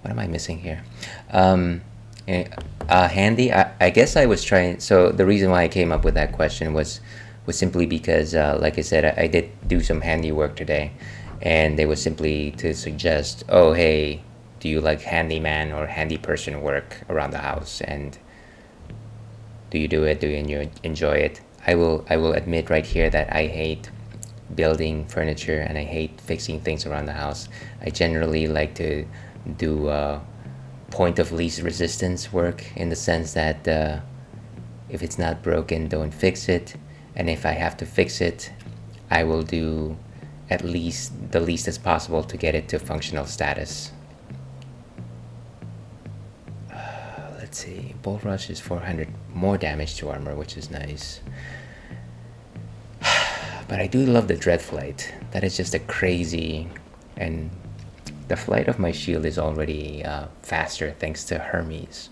What am I missing here? Handy? I guess I was trying... So the reason why I came up with that question was simply because, like I said, I did do some handiwork today. And it was simply to suggest, oh, hey, do you like handyman or handy person work around the house? And do you do it? Do you enjoy it? I will admit right here that I hate building furniture and I hate fixing things around the house. I generally like to do point of least resistance work, in the sense that if it's not broken, don't fix it. And if I have to fix it, I will do at least the least as possible to get it to functional status. Let's see, Bull Rush is 400 more damage to armor, which is nice. But I do love the Dread Flight. That is just a crazy... And the flight of my shield is already faster thanks to Hermes.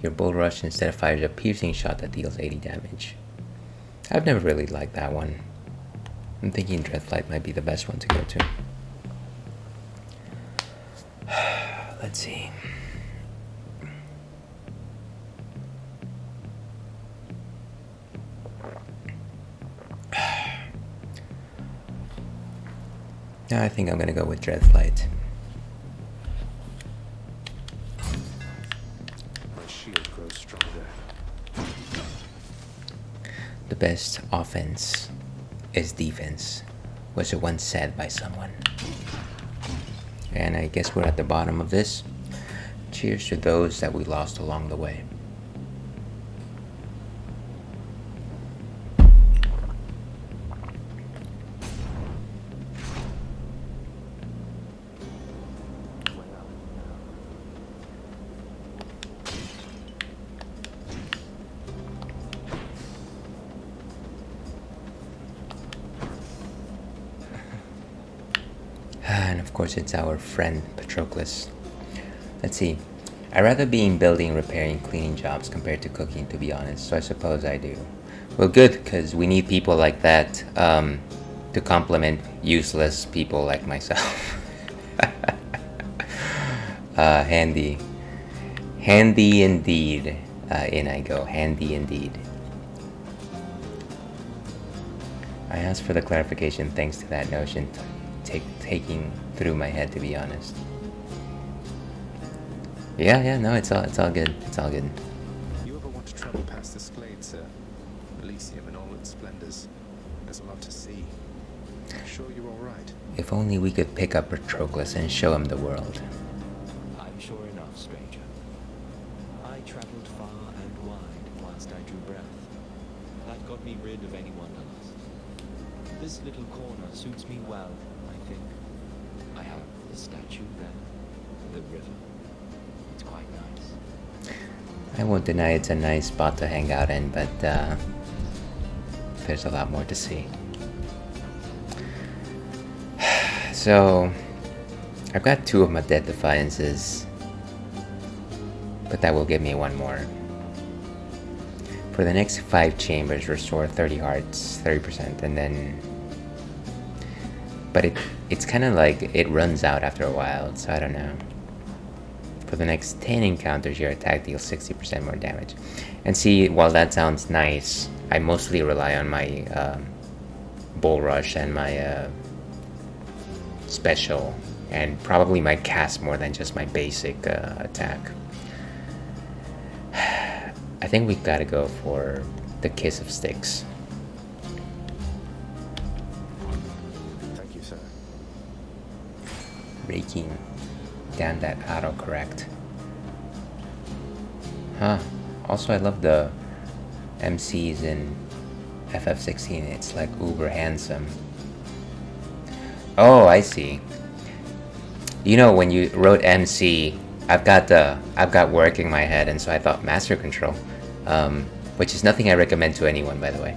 Your Bull Rush instead fires a piercing shot that deals 80 damage. I've never really liked that one. I'm thinking Dread Flight might be the best one to go to. Let's see. Now I think I'm gonna go with Dread Flight. My shield grows stronger. The best offense is defense, was once said by someone. And I guess we're at the bottom of this. Cheers to those that we lost along the way. And of course it's our friend Patroclus. Let's see. I'd rather be in building, repairing, cleaning jobs compared to cooking, to be honest, so I suppose I do. Well, good, because we need people like that to complement useless people like myself. Handy. Handy indeed. In I go. Handy indeed. I asked for the clarification thanks to that notion taking through my head, to be honest. Yeah, no, it's all good. It's all good. You ever want to travel past this glade, sir? Elysium in all its splendors. There's a lot to see. I'm sure you're all right. If only we could pick up Patroclus and show him the world. I'm sure enough, stranger. I traveled far and wide whilst I drew breath. That got me rid of any wanderlust. This little corner suits me well, I think. I have the statue there, the river. It's quite nice. I won't deny it's a nice spot to hang out in, but there's a lot more to see. So, I've got 2 of my Dead Defiances, but that will give me 1 more. For the next 5 chambers, restore 30 hearts, 30%, and then... But it's kind of like it runs out after a while, so I don't know. For the next 10 encounters, your attack deals 60% more damage. And see, while that sounds nice, I mostly rely on my Bull Rush and my special, and probably my cast more than just my basic attack. I think we've got to go for the Kiss of Sticks. Thank you, sir. Raking down that autocorrect. Huh. Also, I love the MCs in FF16. It's like uber handsome. Oh, I see. You know, when you wrote MC, I've got work in my head, and so I thought Master Control, which is nothing I recommend to anyone, by the way.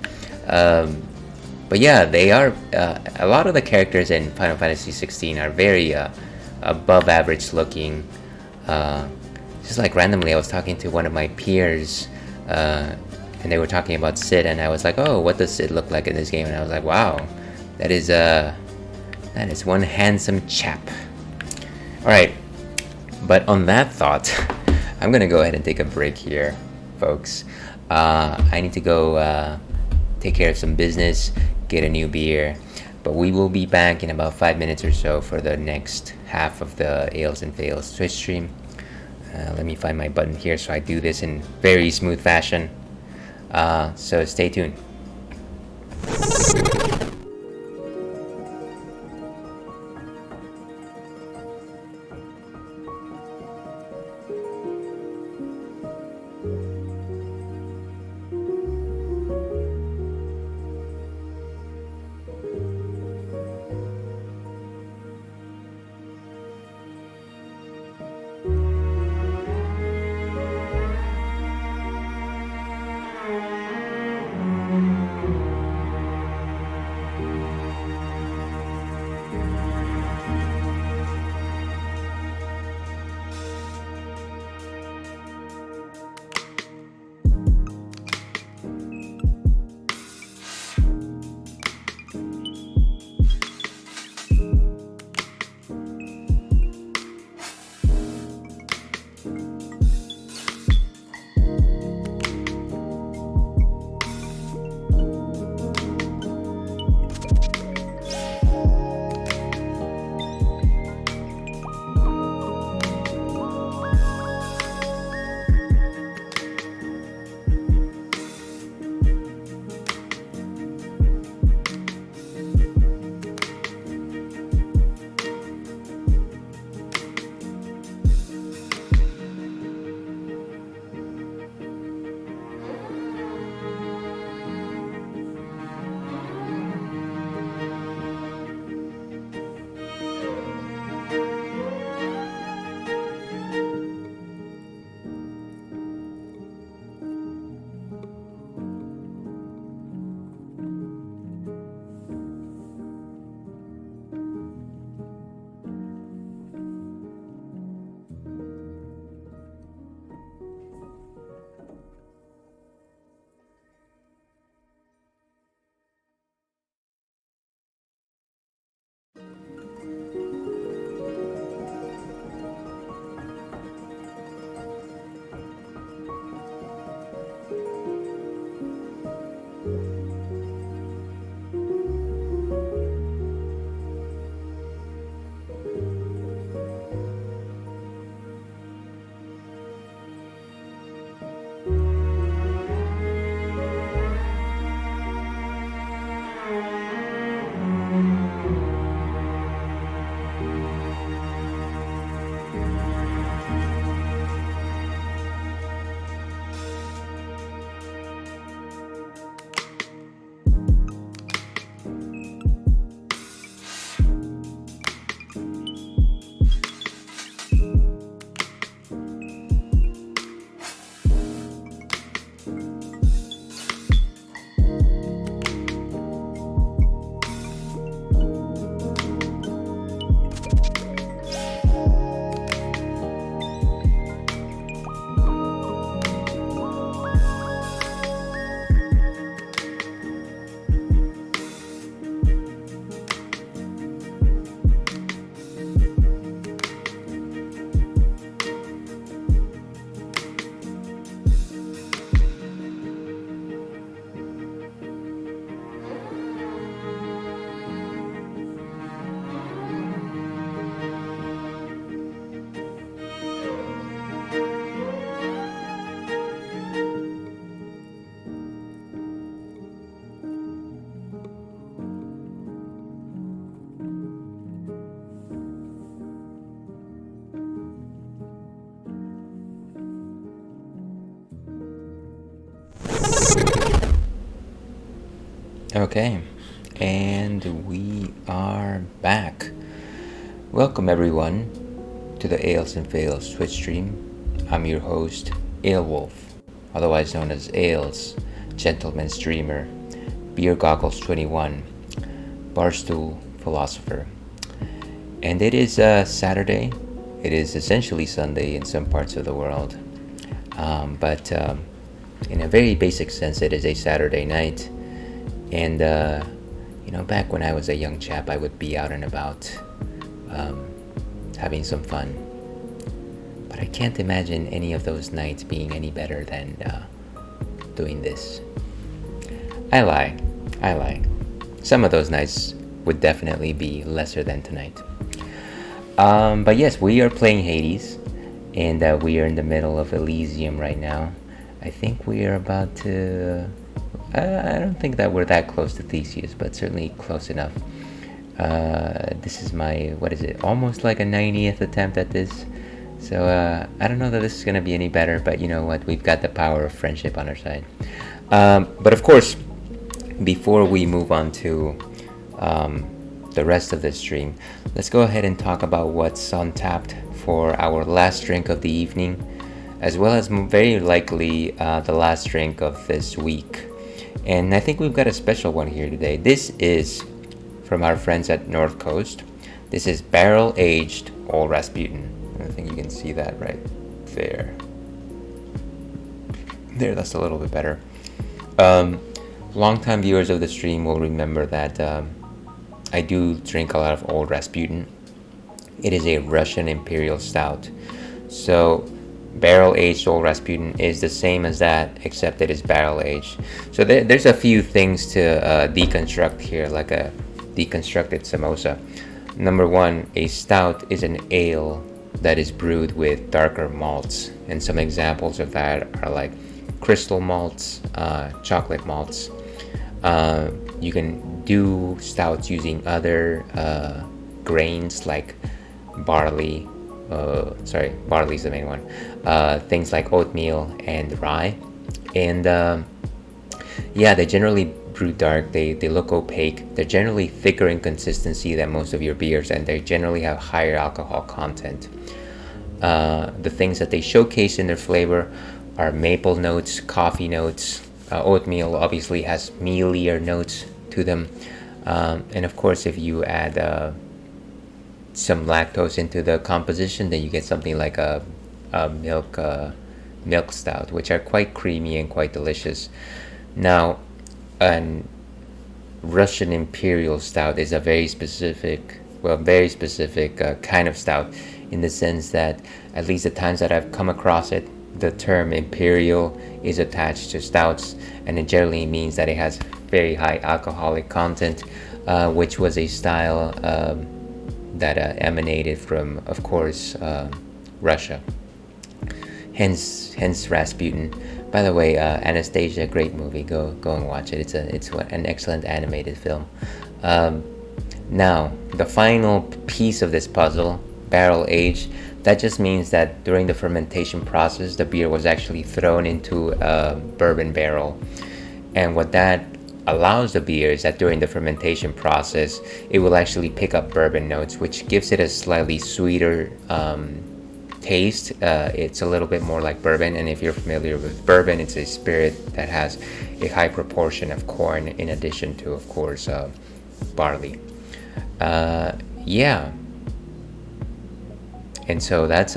But yeah, they are. A lot of the characters in Final Fantasy 16 are very above average looking. Just like randomly, I was talking to one of my peers, and they were talking about Sid, and I was like, "Oh, what does Sid look like in this game?" And I was like, "Wow, that is one handsome chap." All right, but on that thought, I'm gonna go ahead and take a break here, folks. I need to go take care of some business, get a new beer, but we will be back in about 5 minutes or so for the next half of the Ales and Fails Twitch stream. Let me find my button here so I do this in very smooth fashion. So stay tuned. Okay, and we are back. Welcome everyone to the Ales and Fails Twitch stream. I'm your host, Alewolf, otherwise known as Ales, Gentleman Streamer, Beer Goggles 21, Barstool Philosopher. And it is Saturday. It is essentially Sunday in some parts of the world. But in a very basic sense, it is a Saturday night. And, back when I was a young chap, I would be out and about having some fun. But I can't imagine any of those nights being any better than doing this. I lie. Some of those nights would definitely be lesser than tonight. But yes, we are playing Hades, and we are in the middle of Elysium right now. I think we are about to... I don't think that we're that close to Theseus, but certainly close enough. This is my, almost like a 90th attempt at this. So I don't know that this is going to be any better, but you know what, we've got the power of friendship on our side. But of course, before we move on to the rest of this stream, let's go ahead and talk about what's on tapped for our last drink of the evening, as well as very likely the last drink of this week. And I think we've got a special one here today. This is from our friends at North Coast. This is Barrel Aged Old Rasputin. I think you can see that right there. There, that's a little bit better. Longtime viewers of the stream will remember that I do drink a lot of Old Rasputin. It is a Russian Imperial Stout. So barrel-aged Old Rasputin is the same as that, except it is barrel-aged. So there's a few things to deconstruct here, like a deconstructed samosa. Number one, a stout is an ale that is brewed with darker malts. And some examples of that are like crystal malts, chocolate malts. You can do stouts using other grains like barley. Barley's the main one. Things like oatmeal and rye. And they generally brew dark. They look opaque. They're generally thicker in consistency than most of your beers, and they generally have higher alcohol content. The things that they showcase in their flavor are maple notes, coffee notes. Oatmeal obviously has mealier notes to them. And of course, if you add some lactose into the composition, then you get something like a milk stout, which are quite creamy and quite delicious. Now, an Russian Imperial Stout is a very specific kind of stout, in the sense that at least the times that I've come across it, the term Imperial is attached to stouts, and it generally means that it has very high alcoholic content, which was a style that emanated from, of course, Russia. Hence Rasputin. By the way, Anastasia, great movie. Go and watch it. It's an excellent animated film. Now, the final piece of this puzzle, barrel aged. That just means that during the fermentation process, the beer was actually thrown into a bourbon barrel, and what that allows the beer is that during the fermentation process, it will actually pick up bourbon notes, which gives it a slightly sweeter taste. It's a little bit more like bourbon, and if you're familiar with bourbon, it's a spirit that has a high proportion of corn in addition to, of course, barley. And so that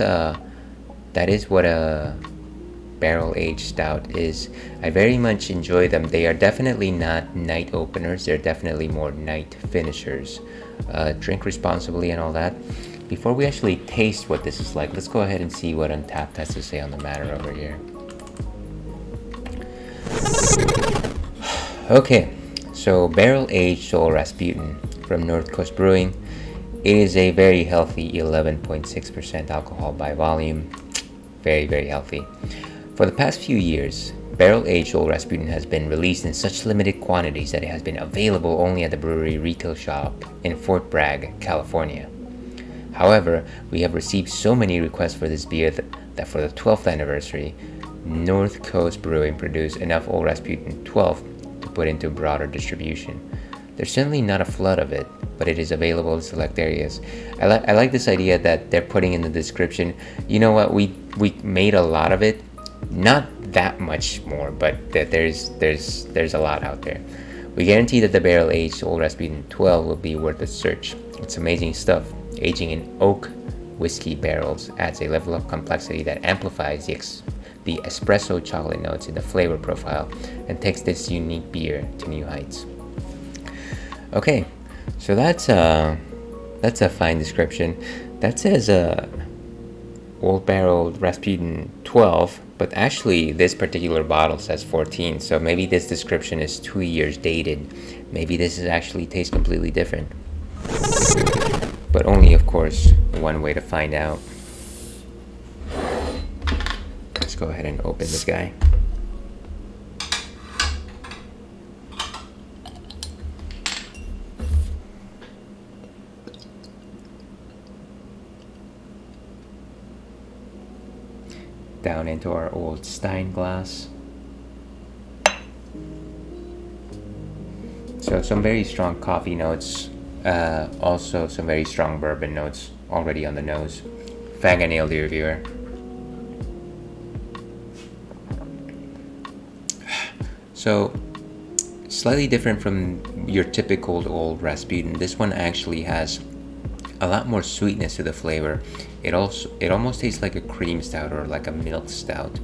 is what a barrel-aged stout is. I very much enjoy them. They are definitely not night openers. They're definitely more night finishers. Drink responsibly and all that. Before we actually taste what this is like, let's go ahead and see what Untapped has to say on the matter over here. Okay, so barrel-aged Old Rasputin from North Coast Brewing. It is a very healthy 11.6% alcohol by volume. Very, very healthy. For the past few years, barrel-aged Old Rasputin has been released in such limited quantities that it has been available only at the brewery retail shop in Fort Bragg, California. However, we have received so many requests for this beer that for the 12th anniversary, North Coast Brewing produced enough Old Rasputin 12 to put into broader distribution. There's certainly not a flood of it, but it is available in select areas. I like this idea that they're putting in the description, you know what, we made a lot of it, not that much more, but that there's a lot out there. We guarantee that the barrel-aged Old Rasputin 12 will be worth a search. It's amazing stuff. Aging in oak whiskey barrels adds a level of complexity that amplifies the espresso chocolate notes in the flavor profile and takes this unique beer to new heights. Okay, so that's a fine description. That says Old Barrel Rasputin 12, but actually this particular bottle says 14, so maybe this description is 2 years dated. Maybe this is actually tastes completely different. But only, of course, one way to find out. Let's go ahead and open this guy. Down into our old Stein glass. So some very strong coffee notes, also some very strong bourbon notes already on the nose. Faganale, dear viewer. So slightly different from your typical Old Rasputin. This one actually has a lot more sweetness to the flavor. It almost tastes like a cream stout or like a milk stout.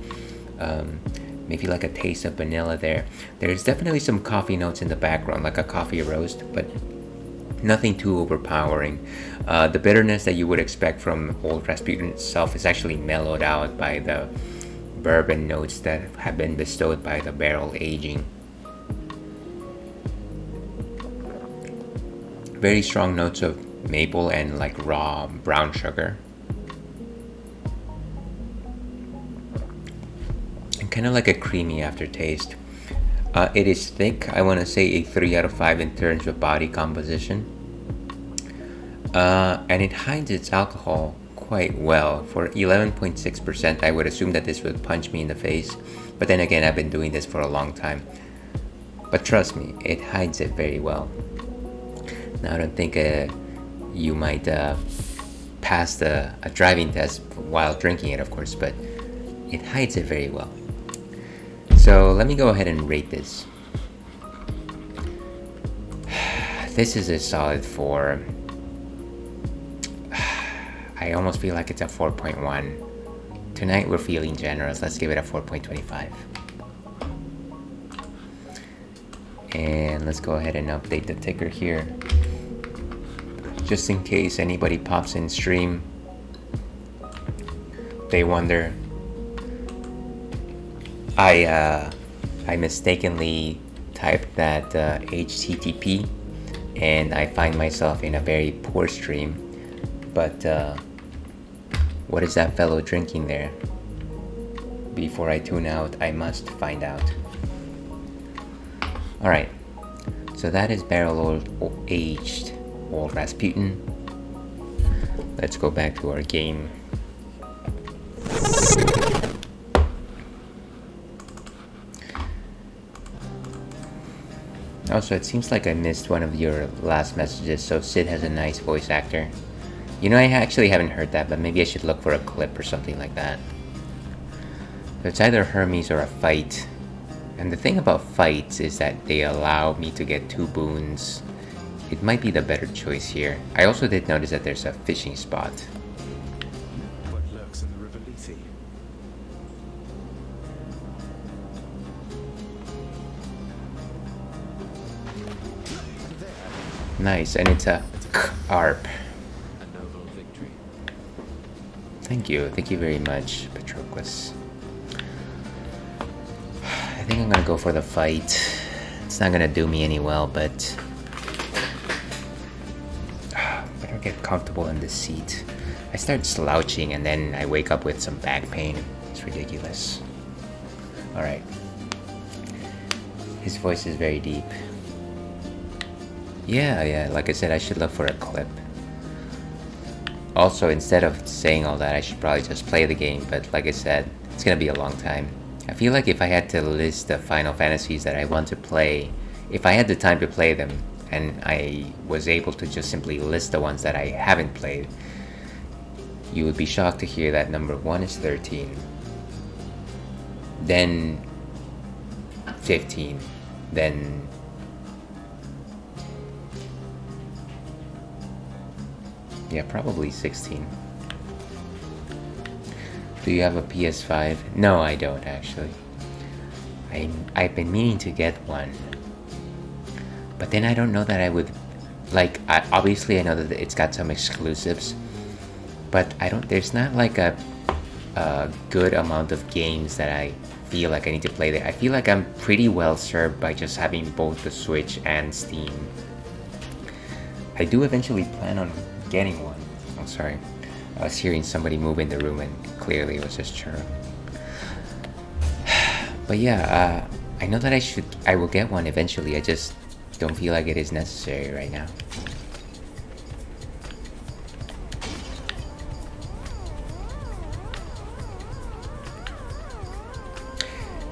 Maybe like a taste of vanilla there. There's definitely some coffee notes in the background, like a coffee roast, but nothing too overpowering. The bitterness that you would expect from Old Rasputin itself is actually mellowed out by the bourbon notes that have been bestowed by the barrel aging. Very strong notes of maple and like raw brown sugar. And kind of like a creamy aftertaste. It is thick. I want to say a 3 out of 5 in terms of body composition. And it hides its alcohol quite well. For 11.6%, I would assume that this would punch me in the face. But then again, I've been doing this for a long time. But trust me, it hides it very well. Now, I don't think you might pass a driving test while drinking it, of course, but it hides it very well. So let me go ahead and rate this. This is a solid 4. I almost feel like it's a 4.1. Tonight we're feeling generous. Let's give it a 4.25. And let's go ahead and update the ticker here. Just in case anybody pops in stream, they wonder. I mistakenly typed that HTTP, and I find myself in a very poor stream. But what is that fellow drinking there? Before I tune out, I must find out. Alright, so that is barrel aged Old Rasputin. Let's go back to our game. Also, it seems like I missed one of your last messages, so Sid has a nice voice actor. You know, I actually haven't heard that, but maybe I should look for a clip or something like that. So it's either Hermes or a fight. And the thing about fights is that they allow me to get 2 boons. It might be the better choice here. I also did notice that there's a fishing spot. What lurks in the river Lethe? Nice, and it's a ARP. A noble victory. Thank you very much, Patroclus. I think I'm gonna go for the fight. It's not gonna do me any well, but better get comfortable in this seat. I start slouching and then I wake up with some back pain. It's ridiculous. Alright. His voice is very deep. Yeah, like I said, I should look for a clip. Also, instead of saying all that, I should probably just play the game, but like I said, it's gonna be a long time. I feel like if I had to list the Final Fantasies that I want to play if I had the time to play them and I was able to just simply list the ones that I haven't played, you would be shocked to hear that number 1 is 13, then 15, then yeah, probably 16. Do you have a PS5? No, I don't actually. I've been meaning to get one, but then I don't know that I would like. Obviously, I know that it's got some exclusives, but I don't. There's not like a good amount of games that I feel like I need to play there. I feel like I'm pretty well served by just having both the Switch and Steam. I do eventually plan on getting one. I'm sorry. I was hearing somebody move in the room and clearly it was just Churro. But yeah, I know that I will get one eventually. I just don't feel like it is necessary right now.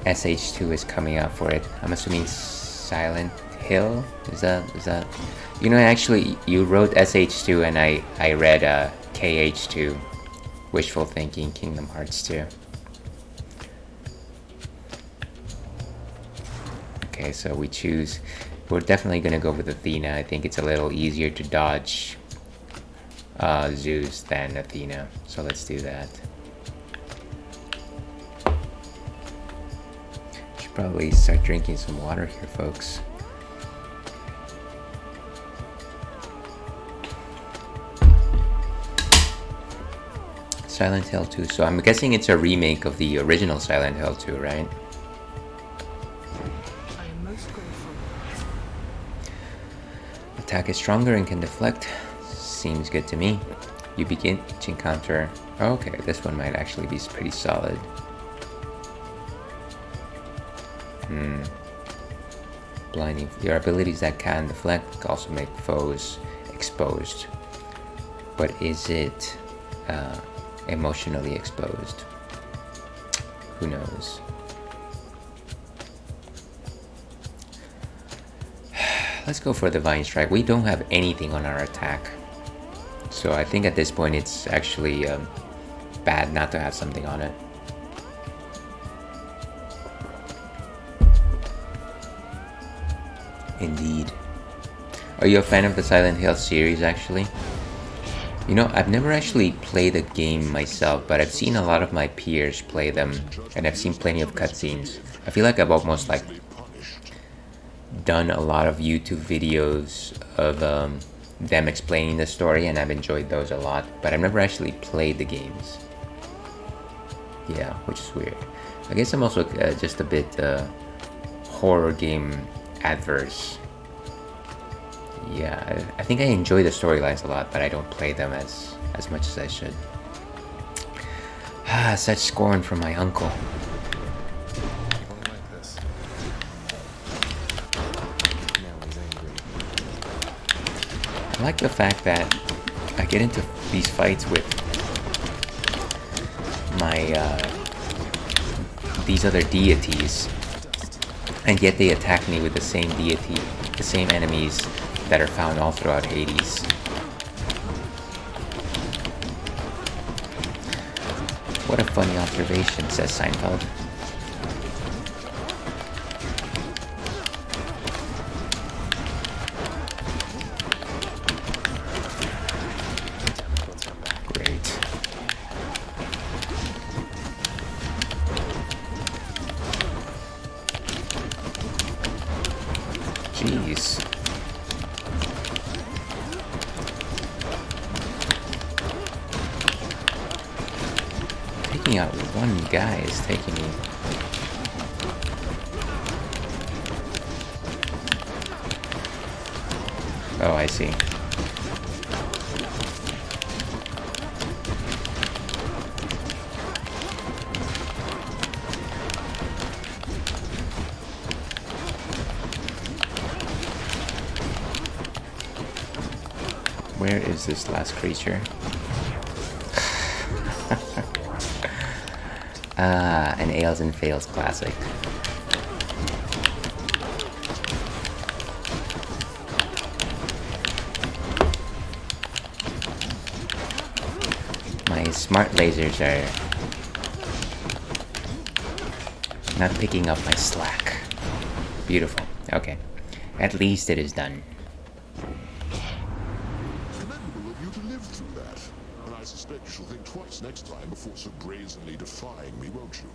SH2 is coming out for it. I'm assuming Silent Hill? Is that? You know, actually, you wrote SH2 and I read KH2. Wishful Thinking, Kingdom Hearts 2. Okay, so we're definitely gonna go with Athena. I think it's a little easier to dodge Zeus than Athena. So let's do that. Should probably start drinking some water here, folks. Silent Hill 2. So I'm guessing it's a remake of the original Silent Hill 2, right? I am most grateful. Attack is stronger and can deflect. Seems good to me. You begin each encounter. Okay, this one might actually be pretty solid. Blinding. Your abilities that can deflect also make foes exposed. But is it emotionally exposed? Who knows? Let's go for Divine Strike. We don't have anything on our attack, so I think at this point it's actually bad not to have something on it. Indeed. Are you a fan of the Silent Hill series actually? You know, I've never actually played the game myself, but I've seen a lot of my peers play them, and I've seen plenty of cutscenes. I feel like I've almost like done a lot of YouTube videos of them explaining the story, and I've enjoyed those a lot, but I've never actually played the games. Yeah, which is weird. I guess I'm also just a bit horror game adverse. Yeah, I think I enjoy the storylines a lot, but I don't play them as much as I should. Ah, such scorn from my uncle. People like this. Now he's angry. I like the fact that I get into these fights with my these other deities, and yet they attack me with the same deity, the same enemies that are found all throughout Hades. What a funny observation, says Seinfeld. Great. Jeez. Taking out one guy is taking me. Oh, I see. Where is this last creature? Ah, an Ails and Fails classic. His smart lasers are not picking up my slack. Beautiful. Okay. At least it is done. Commendable of you to live through that. And I suspect you shall think twice next time before so brazenly defying me, won't you?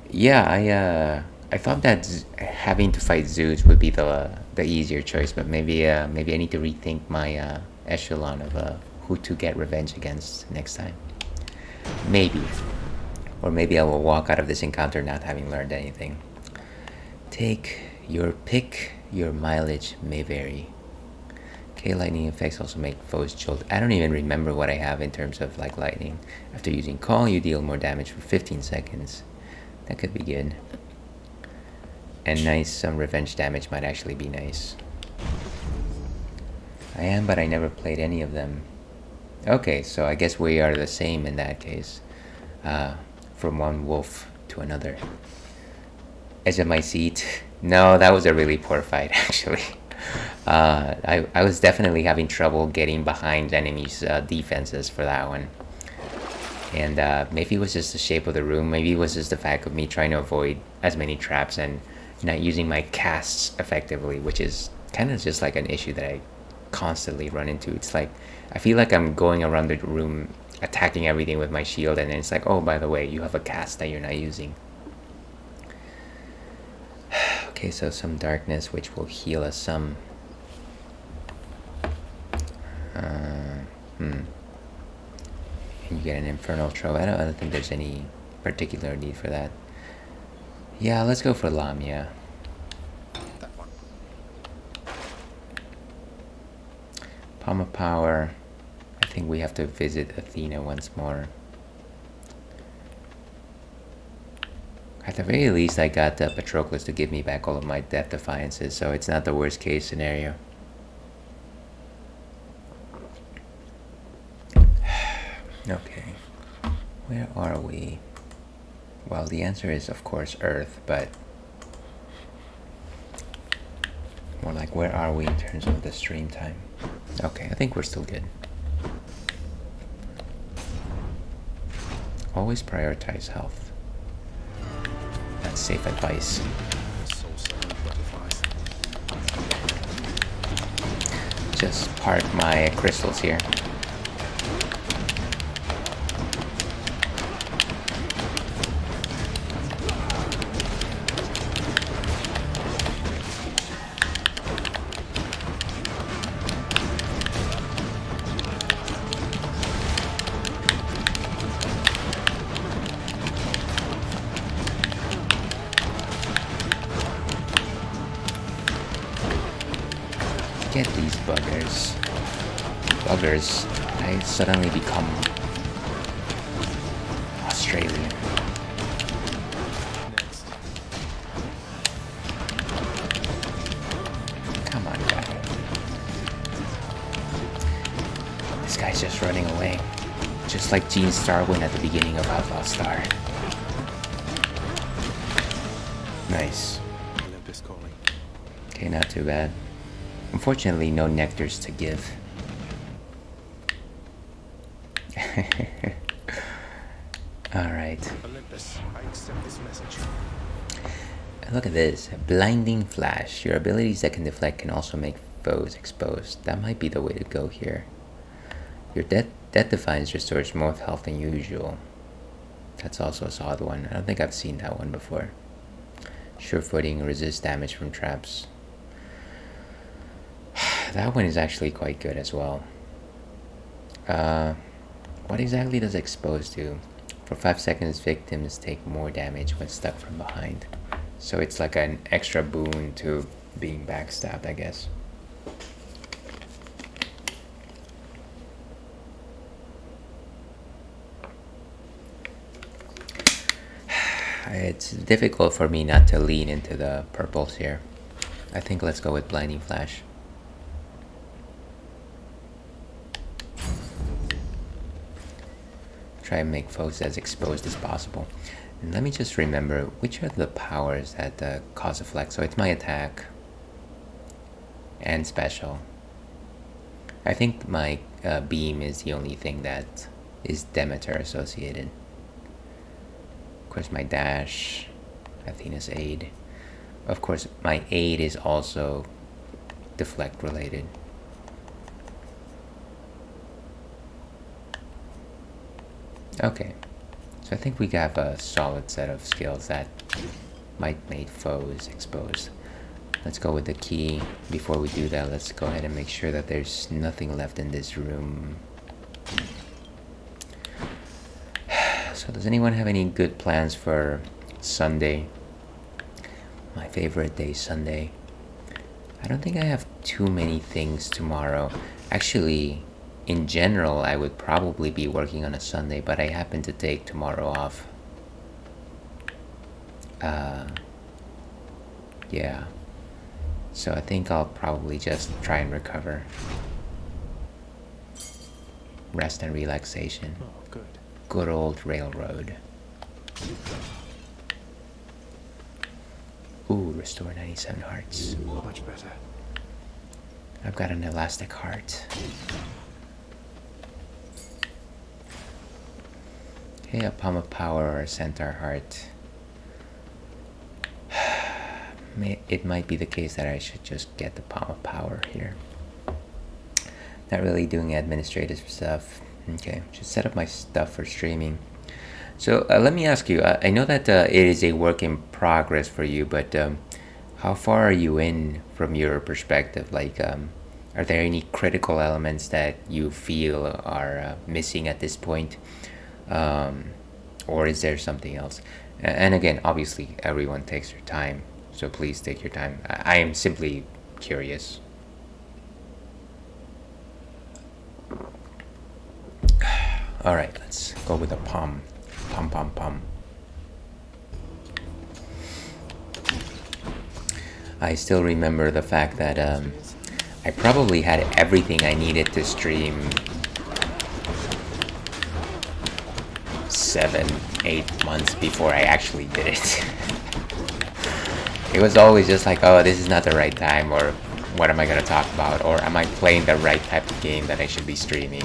Yeah, I thought that having to fight Zeus would be the easier choice, but maybe I need to rethink my echelon of who to get revenge against next time. Maybe. Or maybe I will walk out of this encounter not having learned anything. Take your pick, your mileage may vary. Okay, lightning effects also make foes jolt. I don't even remember what I have in terms of like lightning. After using call, you deal more damage for 15 seconds. That could be good. And nice, some revenge damage might actually be nice. I am, but I never played any of them. Okay, so I guess we are the same in that case. From one wolf to another. Edge of my seat. No, that was a really poor fight, actually. I was definitely having trouble getting behind enemies' defenses for that one. And maybe it was just the shape of the room. Maybe it was just the fact of me trying to avoid as many traps and not using my casts effectively, which is kind of just like an issue that I constantly run into. It's like, I feel like I'm going around the room attacking everything with my shield, and then it's like, oh, by the way, you have a cast that you're not using. Okay, so some darkness, which will heal us some. And you get an infernal trove. I don't think there's any particular need for that. Yeah, let's go for Lamia. That one. Palm of Power. I think we have to visit Athena once more. At the very least, I got Patroclus to give me back all of my Death Defiances, so it's not the worst case scenario. Okay, where are we? Well, the answer is, of course, Earth, but more like, where are we in terms of the stream time? Okay, I think we're still good. Always prioritize health. That's safe advice. Soul Stone butterflies. Just park my crystals here. Get these buggers. Buggers. I suddenly become Australian. Next. Come on, guy. This guy's just running away. Just like Gene Starwin at the beginning of Outlaw Star. Nice. Olympus calling. Okay, not too bad. Unfortunately, no nectars to give. Alright. Olympus, I accept this message. Look at this. Blinding Flash. Your abilities that can deflect can also make foes exposed. That might be the way to go here. Your Death Defiance restores more health than usual. That's also a solid one. I don't think I've seen that one before. Sure footing, resist damage from traps. That one is actually quite good as well. What exactly does expose do? For 5 seconds, victims take more damage when stuck from behind. So it's like an extra boon to being backstabbed, I guess. It's difficult for me not to lean into the purples here. I think let's go with Blinding Flash. Try and make foes as exposed as possible. And let me just remember, which are the powers that cause a flex? So it's my attack and special. I think my beam is the only thing that is Demeter associated. Of course, my dash, Athena's aid. Of course, my aid is also deflect related. Okay, so I think we have a solid set of skills that might make foes exposed. Let's go with the key. Before we do that, let's go ahead and make sure that there's nothing left in this room. So does anyone have any good plans for Sunday? My favorite day, Sunday. I don't think I have too many things tomorrow. Actually, in general, I would probably be working on a Sunday, but I happen to take tomorrow off. Yeah. So I think I'll probably just try and recover. Rest and relaxation. Oh, good. Good old railroad. Ooh, restore 97 hearts. Much better. I've got an elastic heart. Okay, a palm of power or a centaur heart. It might be the case that I should just get the palm of power here. Not really doing administrative stuff. Okay, should set up my stuff for streaming. So let me ask you, I know that it is a work in progress for you, but how far are you in from your perspective? Like, are there any critical elements that you feel are missing at this point? Or is there something else? And again, obviously, everyone takes their time, so please take your time. I am simply curious. All right, let's go with a pom. Pom, pom, pom. I still remember the fact that I probably had everything I needed to stream 7-8 months before I actually did it. It was always just like, oh, this is not the right time, or what am I going to talk about, or am I playing the right type of game that I should be streaming?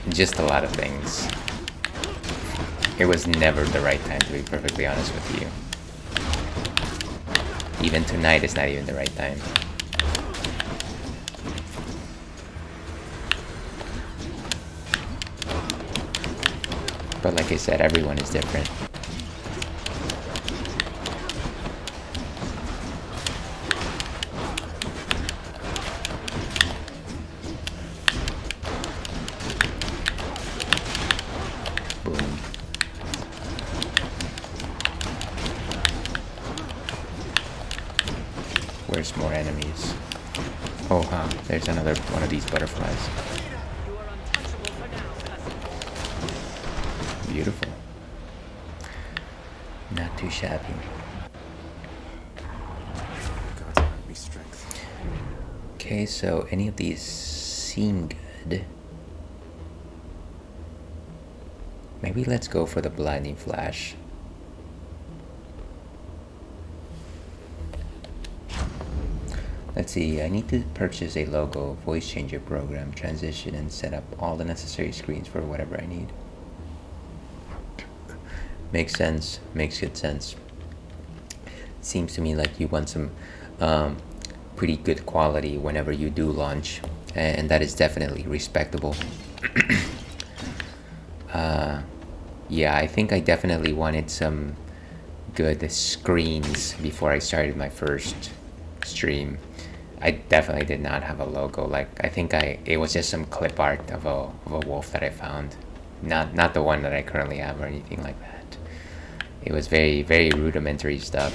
Just a lot of things. It was never the right time, to be perfectly honest with you. Even tonight is not even the right time. But like I said, everyone is different. Boom. Where's more enemies? Oh, huh. There's another one of these butterflies. Beautiful. Not too shabby. God's grant me strength. Okay, so any of these seem good. Maybe let's go for the blinding flash. Let's see, I need to purchase a logo, voice changer program, transition, and set up all the necessary screens for whatever I need. Makes sense, makes good sense. Seems to me like you want some pretty good quality whenever you do launch, and that is definitely respectable. Yeah, I think I definitely wanted some good screens before I started my first stream. I definitely did not have a logo. Like, I think it was just some clip art of a wolf that I found, not the one that I currently have or anything like that. It was very, very rudimentary stuff.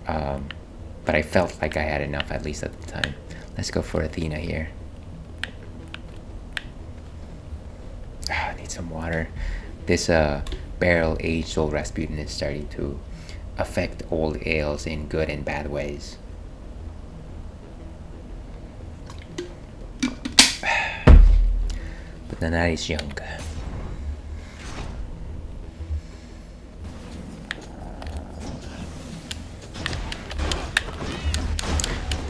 But I felt like I had enough, at least at the time. Let's go for Athena here. I need some water. This barrel-aged old Rasputin is starting to affect old ales in good and bad ways. But the night is young.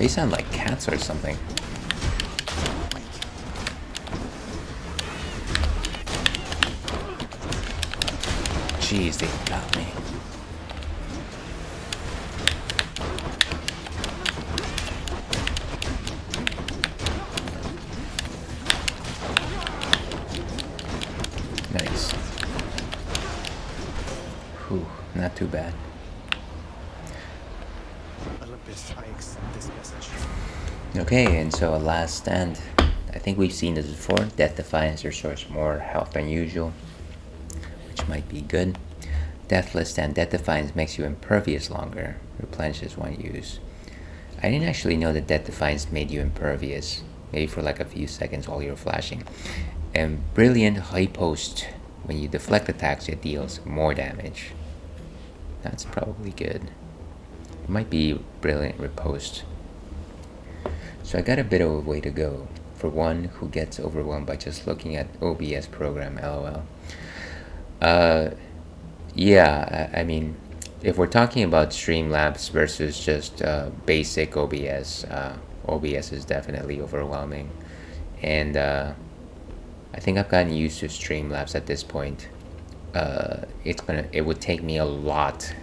They sound like cats or something. Jeez, they got me. Nice. Whew, not too bad. Olympus, I accept this message. Okay, and so a last stand. I think we've seen this before. Death Defiance restores more health than usual, which might be good. Deathless and Death Defiance makes you impervious longer, replenishes one use. I didn't actually know that Death Defiance made you impervious, maybe for like a few seconds while you're flashing. And Brilliant Riposte, when you deflect attacks, it deals more damage. That's probably good. It might be Brilliant Riposte. So I got a bit of a way to go for one who gets overwhelmed by just looking at OBS program, lol. Yeah, I mean, if we're talking about Streamlabs versus just basic OBS, OBS is definitely overwhelming. And I think I've gotten used to Streamlabs at this point. It would take me a lot.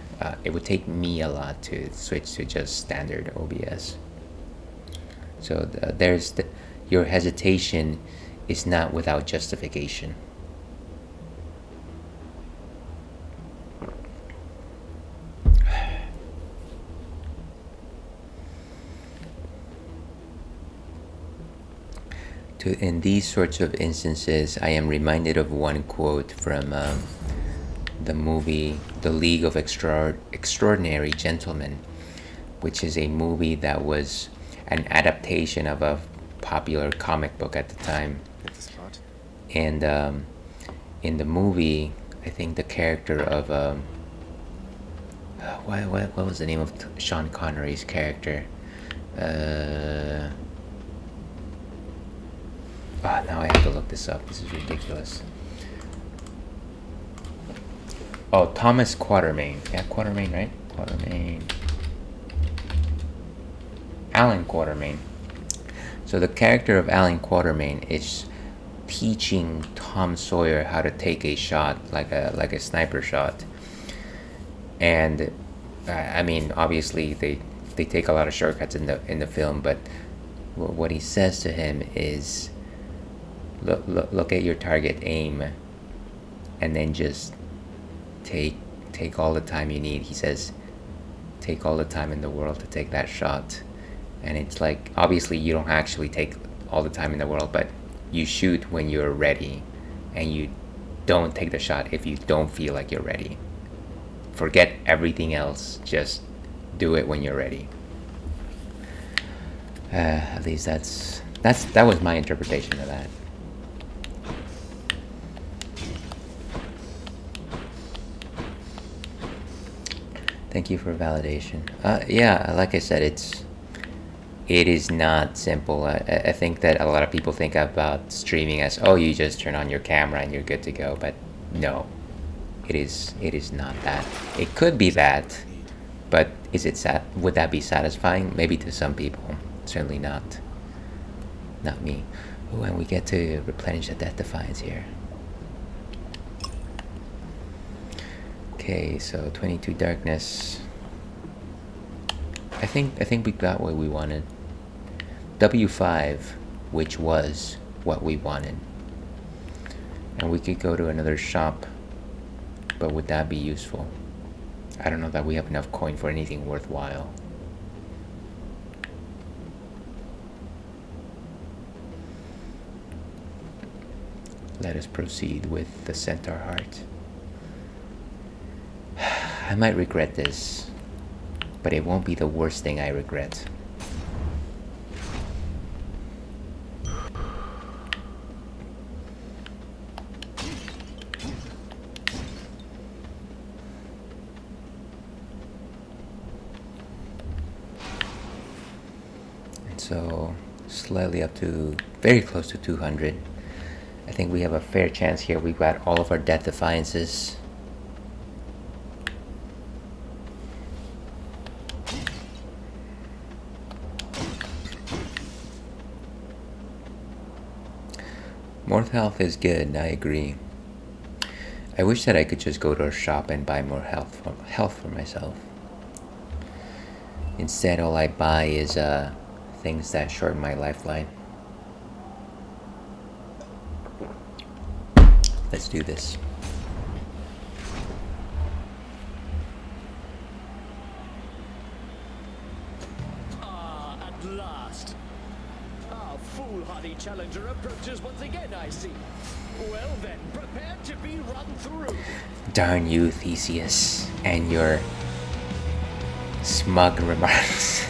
It would take me a lot to switch to just standard OBS. So your hesitation is not without justification. In these sorts of instances, I am reminded of one quote from the movie The League of Extraordinary Gentlemen, which is a movie that was an adaptation of a popular comic book at the time. And in the movie, I think the character of what was the name of Sean Connery's character? Now I have to look this up. This is ridiculous. Oh, Thomas Quatermain. Yeah, Quatermain, right? Quatermain. Alan Quatermain. So the character of Alan Quatermain is teaching Tom Sawyer how to take a shot, like a sniper shot. And I mean, obviously they take a lot of shortcuts in the film, but what he says to him is, look at your target, aim, and then just take all the time you need. He says, take all the time in the world to take that shot. And it's like, obviously you don't actually take all the time in the world, but you shoot when you're ready, and you don't take the shot if you don't feel like you're ready. Forget everything else, just do it when you're ready. At least that was my interpretation of that. Thank you for validation. Yeah, like I said, it is not simple. I think that a lot of people think about streaming as, oh, you just turn on your camera and you're good to go. But no, it is not that. It could be that, but would that be satisfying? Maybe to some people, certainly not me. Oh, and we get to replenish the Death Defiance here. Okay, so 22 darkness. I think we got what we wanted. W5, which was what we wanted. And we could go to another shop, but would that be useful? I don't know that we have enough coin for anything worthwhile. Let us proceed with the Centaur Heart. I might regret this, but it won't be the worst thing I regret. And so, slightly up to, very close to 200. I think we have a fair chance here. We've got all of our Death Defiances. More health is good, I agree. I wish that I could just go to a shop and buy more health for myself. Instead, all I buy is things that shorten my lifeline. Let's do this. At last. Our foolhardy challenger approaches once again, I see. Well then, prepare to be run through. Darn you, Theseus, and your smug remarks.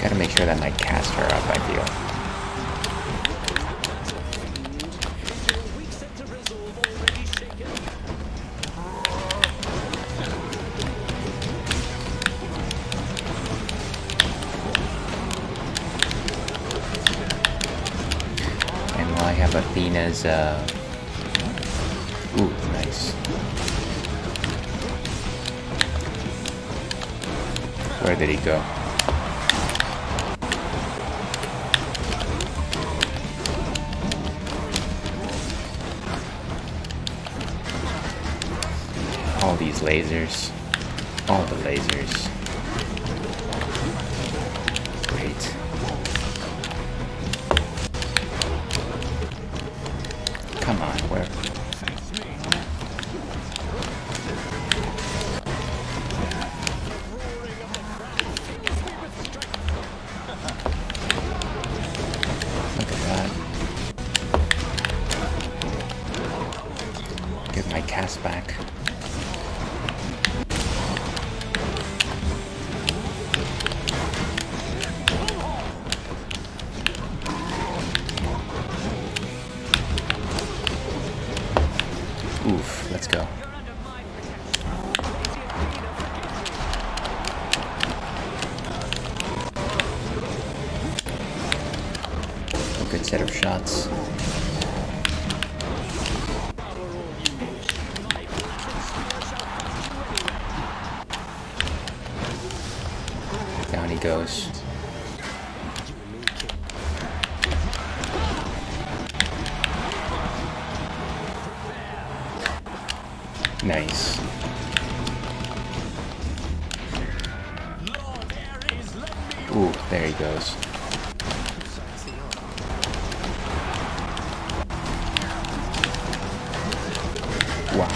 Gotta make sure that my casts her up, I feel. Athena's, ooh, nice. Where did he go? All these lasers. All the lasers. Great. Come on, where? Look at that. Get my cast back. Oof, let's go. A good set of shots. Down he goes. Nice. Ooh, there he goes. Wow.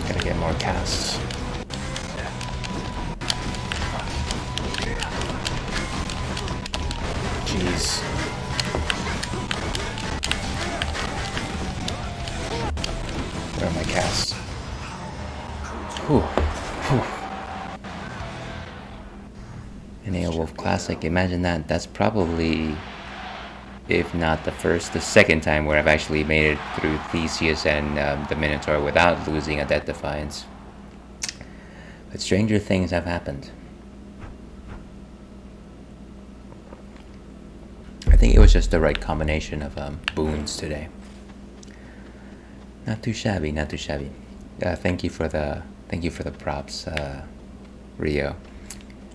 Gotta get more casts. Jeez. Where are my casts? Whew. Whew. An Aelwolf Classic. Imagine that. That's probably, if not the second time where I've actually made it through Theseus and the Minotaur without losing a Death Defiance. But stranger things have happened. I think it was just the right combination of boons today. Not too shabby, not too shabby. Thank you for the props, Rio.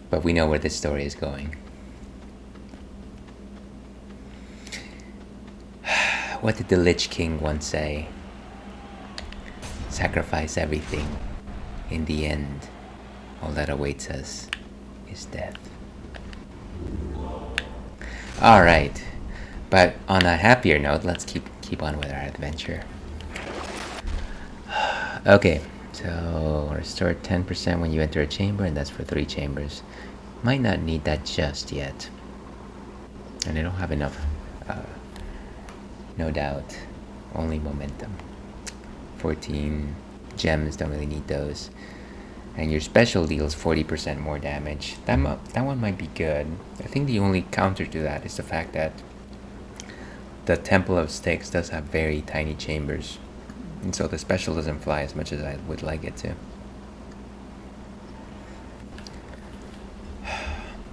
But we know where this story is going. What did the Lich King once say? Sacrifice everything. In the end, all that awaits us is death. Alright, but on a happier note, let's keep on with our adventure. Okay, so restore 10% when you enter a chamber, and that's for 3 chambers. Might not need that just yet. And I don't have enough, no doubt. Only momentum. 14 gems, don't really need those. And your special deals 40% more damage. That one might be good. I think the only counter to that is the fact that the Temple of Styx does have very tiny chambers. And so the special doesn't fly as much as I would like it to.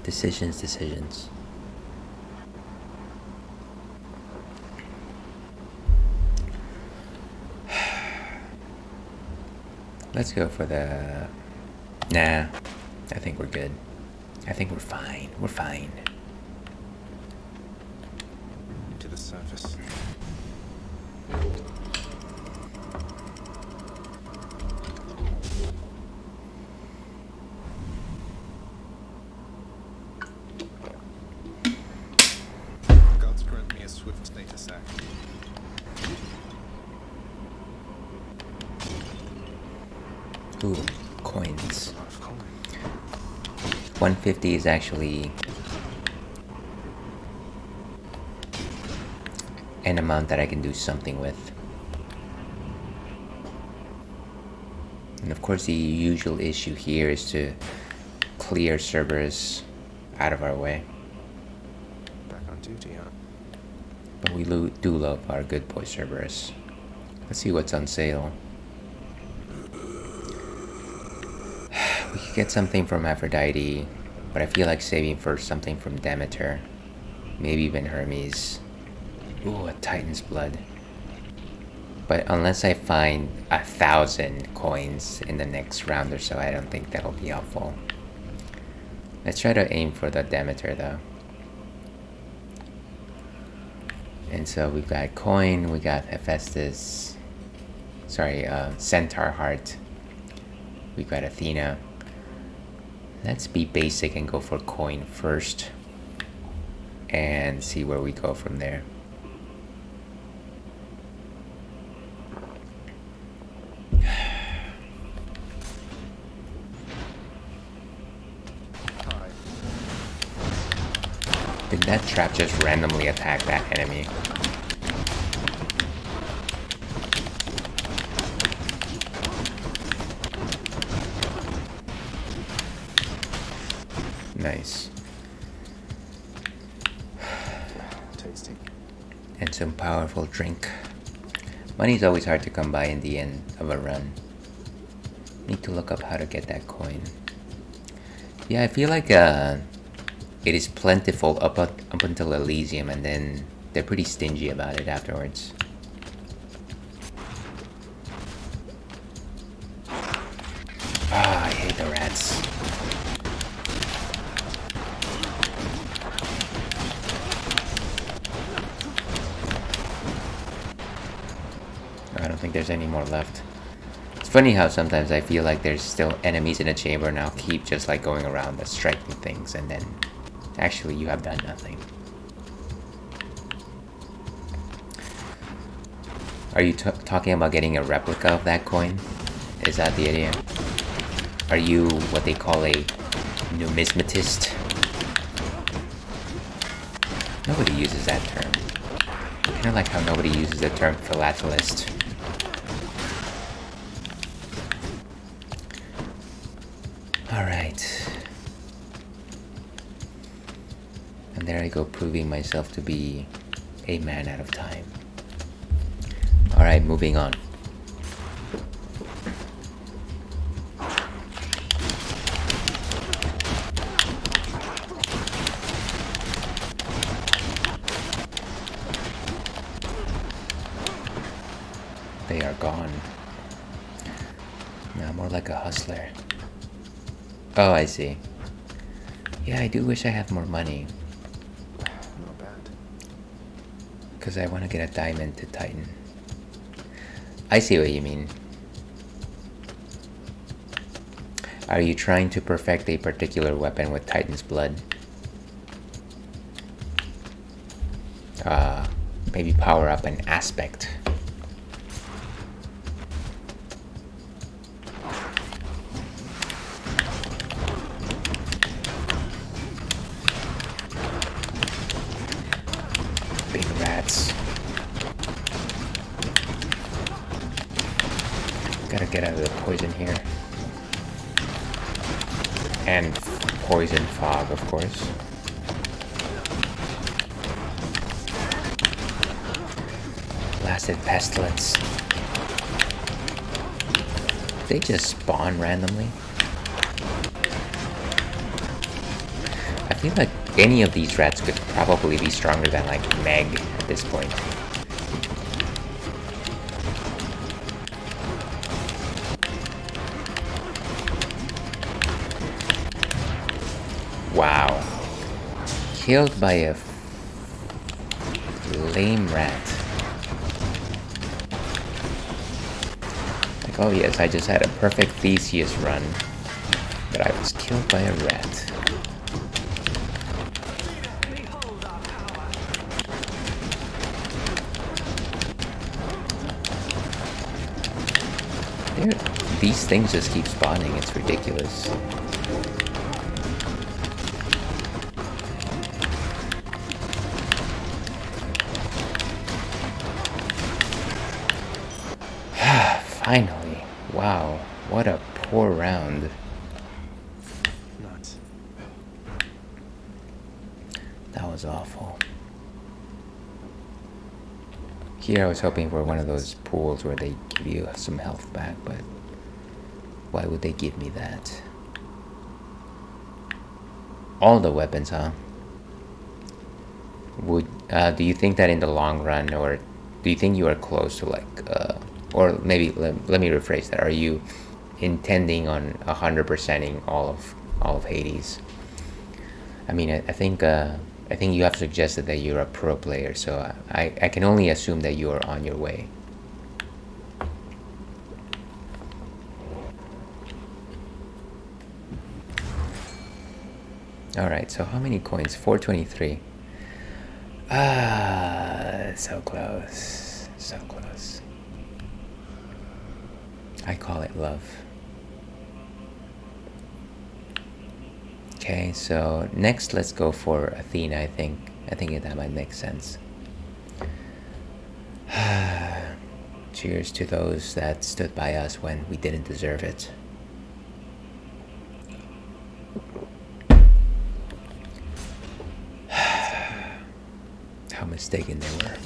Decisions. Let's go for the... Nah, I think we're good. I think we're fine. We're fine. To the surface. Gods grant me a swift status act. Ooh, coins. A lot of coin. 150 is actually an amount that I can do something with. And of course the usual issue here is to clear Cerberus out of our way. Back on duty, huh? But we do love our good boy Cerberus. Let's see what's on sale. We could get something from Aphrodite, but I feel like saving for something from Demeter. Maybe even Hermes. Ooh, a Titan's blood. But unless I find 1,000 coins in the next round or so, I don't think that'll be helpful. Let's try to aim for the Demeter though. And so we've got coin, we got Hephaestus, Centaur heart. We've got Athena. Let's be basic and go for coin first and see where we go from there. Did that trap just randomly attack that enemy? Nice. Tasty. And some powerful drink. Money's always hard to come by in the end of a run. Need to look up how to get that coin. Yeah, I feel like it is plentiful up until Elysium, and then they're pretty stingy about it afterwards. Ah, I hate the rats. I don't think there's any more left. It's funny how sometimes I feel like there's still enemies in a chamber and I'll keep just like going around and striking things, and then actually you have done nothing. Are you talking about getting a replica of that coin? Is that the idea? Are you what they call a numismatist? Nobody uses that term. Kind of like how nobody uses the term philatelist. Alright. And there I go, proving myself to be a man out of time. Alright, moving on. They are gone. Now more like a hustler. Oh, I see. Yeah, I do wish I had more money. Not bad. Because I want to get a diamond to Titan. I see what you mean. Are you trying to perfect a particular weapon with Titan's blood? Maybe power up an aspect. Big rats. Gotta get out of the poison here. And poison fog, of course. Blasted pestilence. They just spawn randomly. I feel like any of these rats could probably be stronger than like Meg at this point. killed by a lame rat. Like, oh yes, I just had a perfect Theseus run, but I was killed by a rat. Dude, these things just keep spawning, it's ridiculous. Finally. Wow, what a poor round. Nuts. That was awful. Here I was hoping for one of those pools where they give you some health back, but why would they give me that? All the weapons, huh? Would do you think that in the long run, or do you think you are close to like or maybe let me rephrase that. Are you intending on 100%ing all of Hades? I mean, I think you have suggested that you're a pro player, so I can only assume that you are on your way. Alright, so how many coins? 423. So close. So close. I call it love. Okay, so next let's go for Athena, I think that might make sense. Cheers to those that stood by us when we didn't deserve it. How mistaken they were.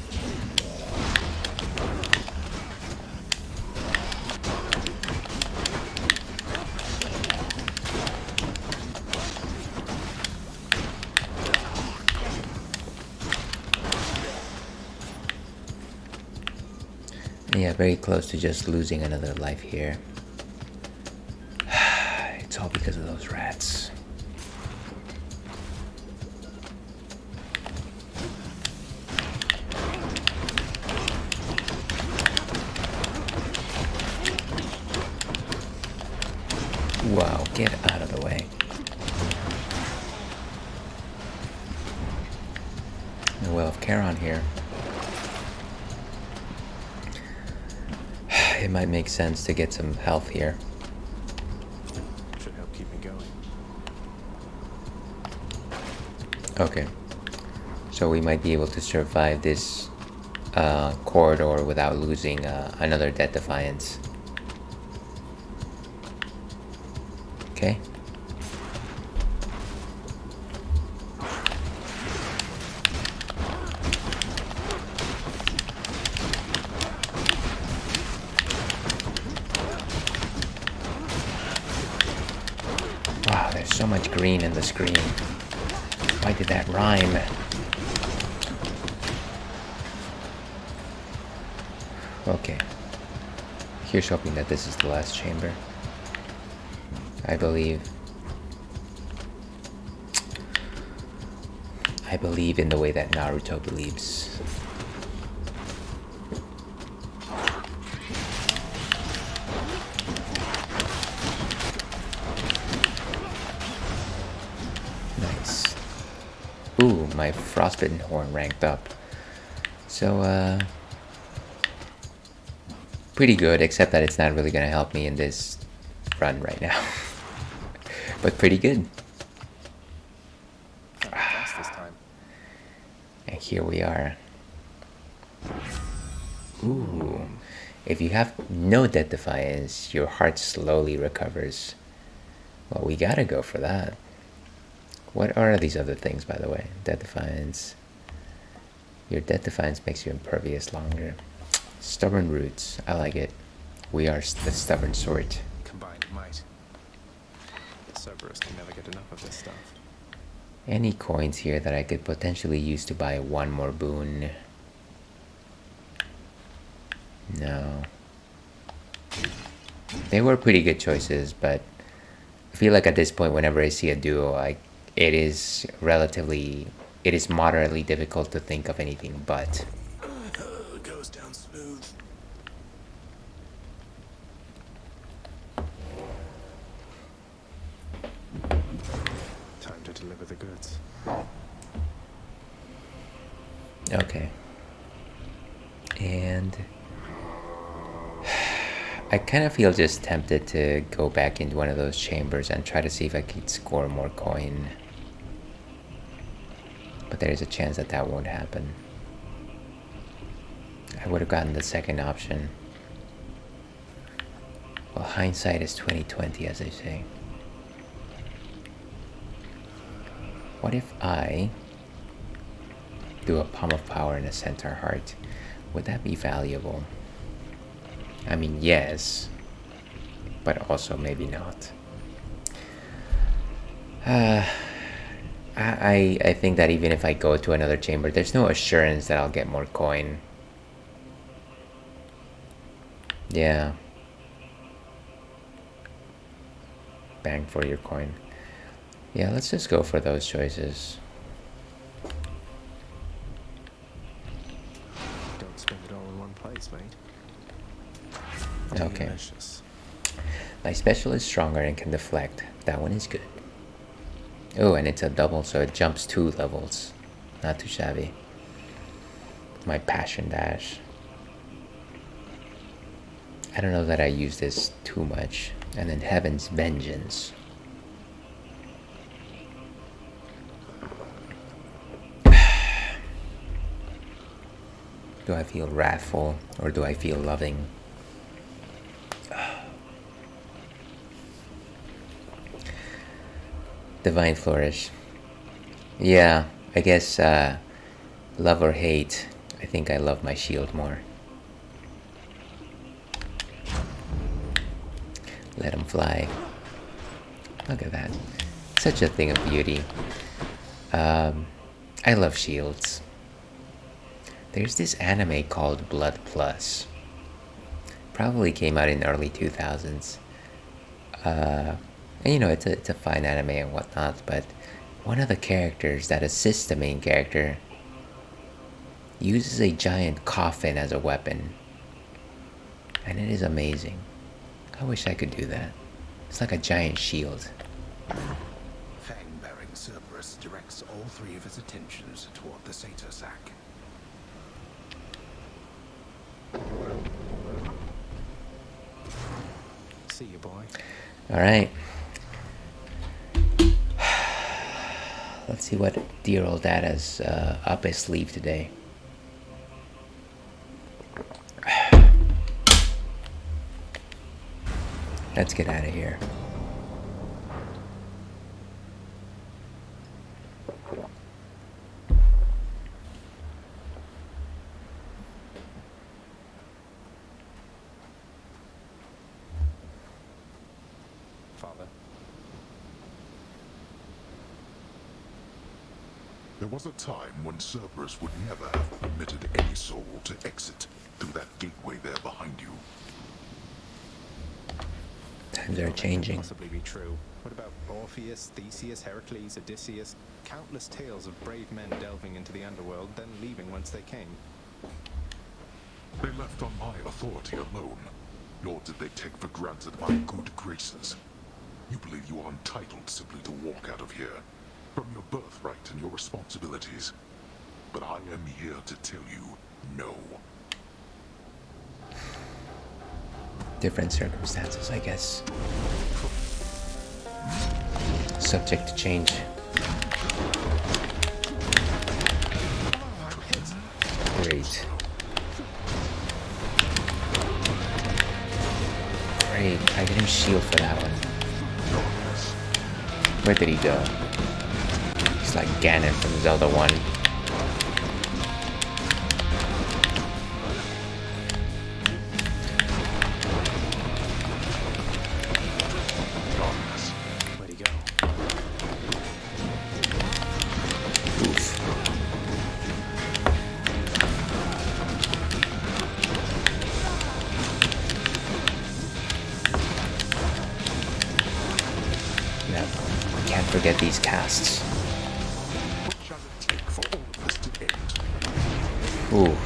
Yeah, very close to just losing another life here. It's all because of those rats. Wow, get out of the way. The Well of Charon here. It might make sense to get some health here. Should help keep me going. Okay. So we might be able to survive this corridor without losing another Death Defiance. Okay. Wow, there's so much green in the screen. Why did that rhyme? Okay. Here's hoping that this is the last chamber. I believe in the way that Naruto believes. Nice. Ooh, my frostbitten horn ranked up. So, pretty good, except that it's not really gonna help me in this run right now. But pretty good. Fast this time. And here we are. Ooh. If you have no Death Defiance, your heart slowly recovers. Well, we gotta go for that. What are these other things, by the way? Death Defiance. Your Death Defiance makes you impervious longer. Stubborn Roots. I like it. We are the stubborn sort. Combined might. Cerberus can never get enough of this stuff. Any coins here that I could potentially use to buy one more boon? No. They were pretty good choices, but I feel like at this point, whenever I see a duo, it is relatively it is moderately difficult to think of anything but. Goes down smooth. Time to deliver the goods. Okay. And I kind of feel just tempted to go back into one of those chambers and try to see if I could score more coin. But there is a chance that that won't happen. I would have gotten the second option. Well, hindsight is 20/20, as they say. What if I do a palm of power and a centaur heart? Would that be valuable? I mean, yes, but also maybe not. I think that even if I go to another chamber, there's no assurance that I'll get more coin. Yeah. Bang for your coin. Yeah, let's just go for those choices. Don't spend it all in one place, mate. Okay. Delicious. My special is stronger and can deflect. That one is good. Oh, and it's a double, so it jumps 2 levels. Not too shabby. My passion dash. I don't know that I use this too much. And then Heaven's Vengeance. Do I feel wrathful or do I feel loving? Divine Flourish. Yeah, I guess love or hate. I think I love my shield more. Let him fly. Look at that. Such a thing of beauty. I love shields. There's this anime called Blood Plus. Probably came out in early 2000s. And you know, it's a fine anime and whatnot, but one of the characters that assists the main character uses a giant coffin as a weapon. And it is amazing. I wish I could do that. It's like a giant shield. Fang-bearing Cerberus directs all 3 of his attentions toward the satyr sack. See you, boy. Alright. Let's see what dear old dad has up his sleeve today. Let's get out of here. Father. There was a time when Cerberus would never have permitted any soul to exit through that gateway there behind you. Times are changing. Possibly be true. What about Orpheus, Theseus, Heracles, Odysseus? Countless tales of brave men delving into the underworld, then leaving whence they came. They left on my authority alone, nor did they take for granted my good graces. You believe you are entitled simply to walk out of here, from your birthright and your responsibilities. But I am here to tell you, no. Different circumstances, I guess. Subject to change. Great. Great. I get him shield for that one. Where did he go? He's like Ganon from Zelda 1. Where'd he go? Oof. Yep. Can't forget these casts. What shall it take for Ooh.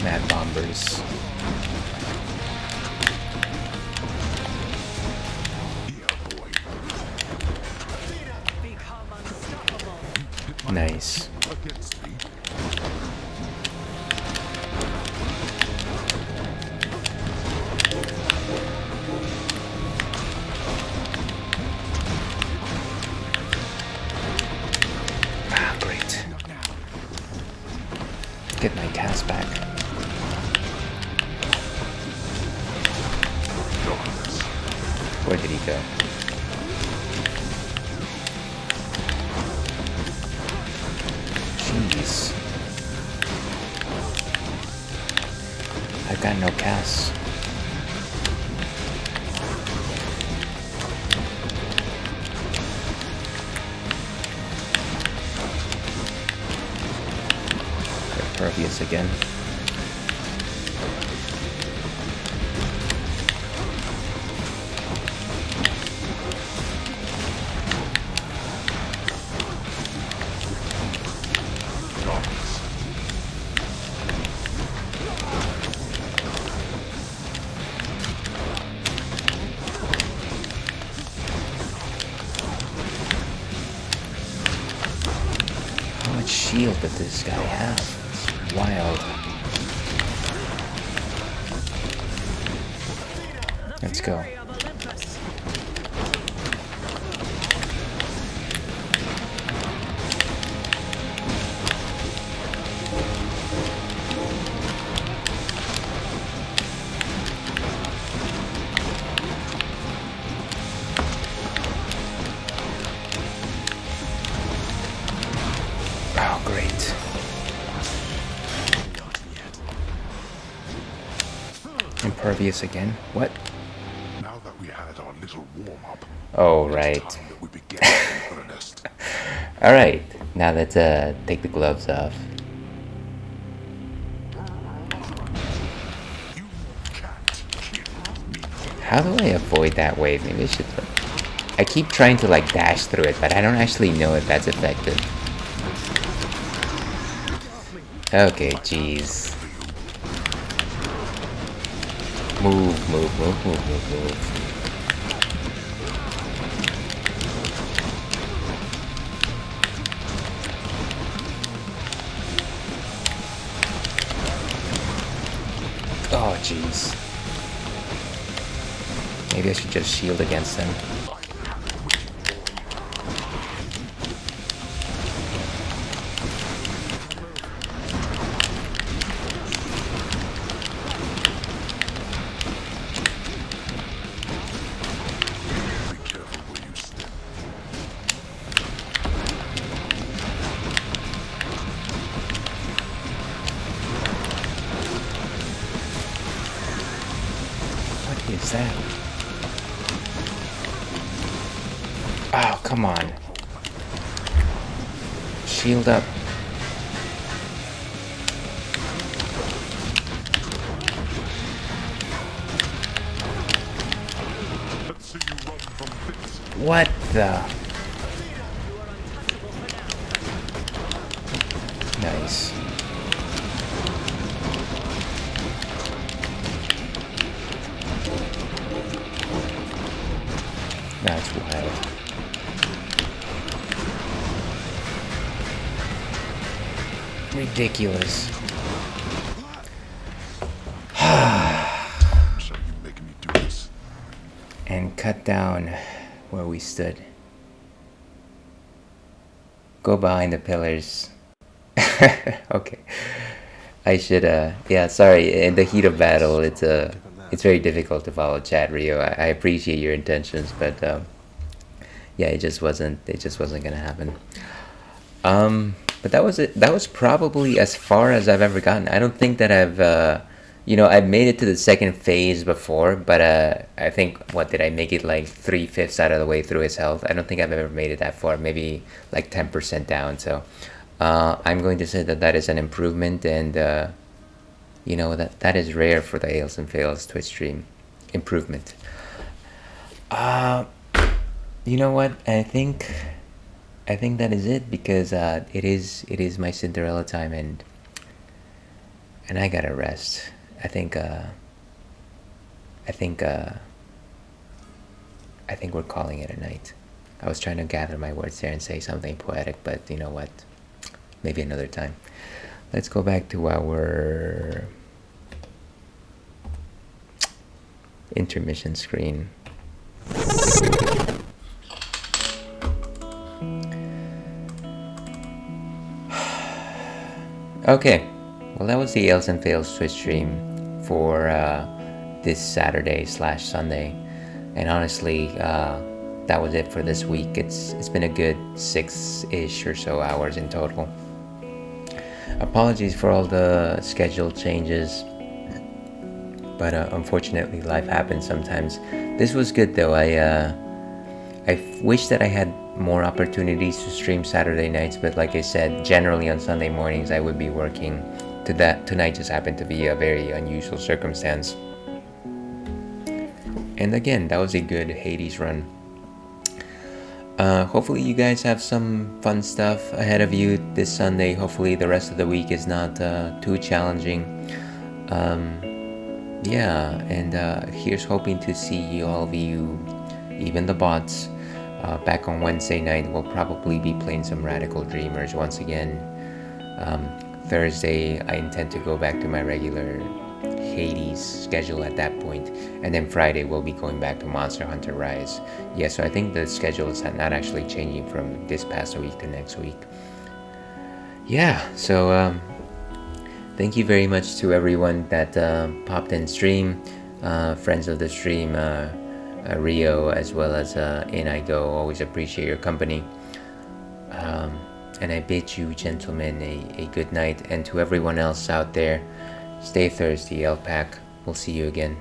Mad bombers. Nice. Ah, great. Get my cast back. Where did he go? Jeez. I've got no casts. Pervious again. How much shield did this guy have? It's wild. Let's go. Oh, great. Impervious again? What? Now that we had our little warm-up, Oh, right. time that we begin in earnest. Alright, now let's take the gloves off. You can't kill me. How do I avoid that wave? Maybe I should... I keep trying to like dash through it, but I don't actually know if that's effective. Okay, jeez. Move, move, move, move, move, move. Oh, jeez. Maybe I should just shield against them. What is that? Oh, come on. Shield up. What the? Nice. That's wild. Ridiculous. So you making me do this? And cut down where we stood. Go behind the pillars. Okay. I should yeah, sorry, in the heat of battle it's very difficult to follow chat, Rio. I appreciate your intentions, but yeah, it just wasn't gonna happen. But that was it. That was probably as far as I've ever gotten. I don't think that I've you know, I've made it to the second phase before, but I think, what did I make it, like 3/5 out of the way through his health? I don't think I've ever made it that far, maybe like 10% down. So I'm going to say that that is an improvement, and you know, that is rare for the Ails and Fails Twitch stream. Improvement. You know what? I think that is it, because it is my Cinderella time, and I gotta rest. I think I think we're calling it a night. I was trying to gather my words there and say something poetic, but you know what? Maybe another time. Let's go back to our intermission screen. Okay, well, that was the Ales and Fails Twitch stream for this Saturday/Sunday, and honestly, that was it for this week. It's been a good 6-ish or so hours in total. Apologies for all the schedule changes, but unfortunately life happens sometimes. This was good though. I wish that I had more opportunities to stream Saturday nights, but like I said, generally on Sunday mornings I would be working. Tonight just happened to be a very unusual circumstance. And again, that was a good Hades run. Hopefully you guys have some fun stuff ahead of you this Sunday. Hopefully the rest of the week is not too challenging. Yeah, and here's hoping to see all of you, even the bots, back on Wednesday night. We'll probably be playing some Radical Dreamers once again. Thursday I intend to go back to my regular Hades schedule at that point, and then Friday we'll be going back to Monster Hunter Rise. Yeah, so I think the schedule is not actually changing from this past week to next week. Yeah, so thank you very much to everyone that popped in stream, friends of the stream, Rio, as well as In I Go. Always appreciate your company. And I bid you gentlemen a good night, and to everyone else out there, stay thirsty, L-Pack. We'll see you again.